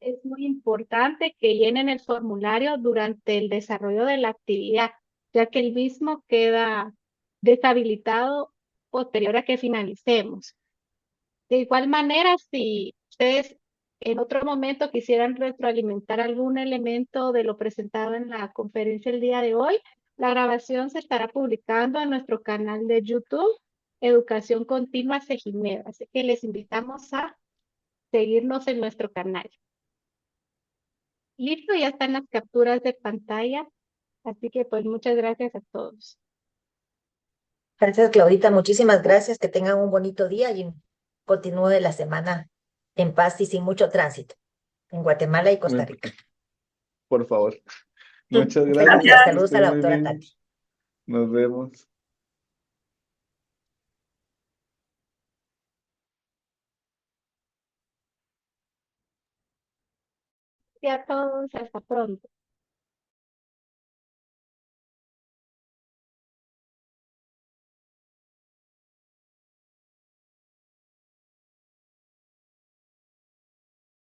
es muy importante que llenen el formulario durante el desarrollo de la actividad, ya que el mismo queda deshabilitado posterior a que finalicemos. De igual manera, si ustedes en otro momento quisieran retroalimentar algún elemento de lo presentado en la conferencia el día de hoy, la grabación se estará publicando en nuestro canal de YouTube, Educación Continua Segimed. Así que les invitamos a seguirnos en nuestro canal. Listo, ya están las capturas de pantalla. Así que pues muchas gracias a todos. Gracias, Claudita. Muchísimas gracias. Que tengan un bonito día y continúe la semana en paz y sin mucho tránsito en Guatemala y Costa Rica. Por favor. Muchas Feliz gracias. día. Que Saludos a estén la muy doctora bien. Tati. Nos vemos. Y a todos, hasta pronto.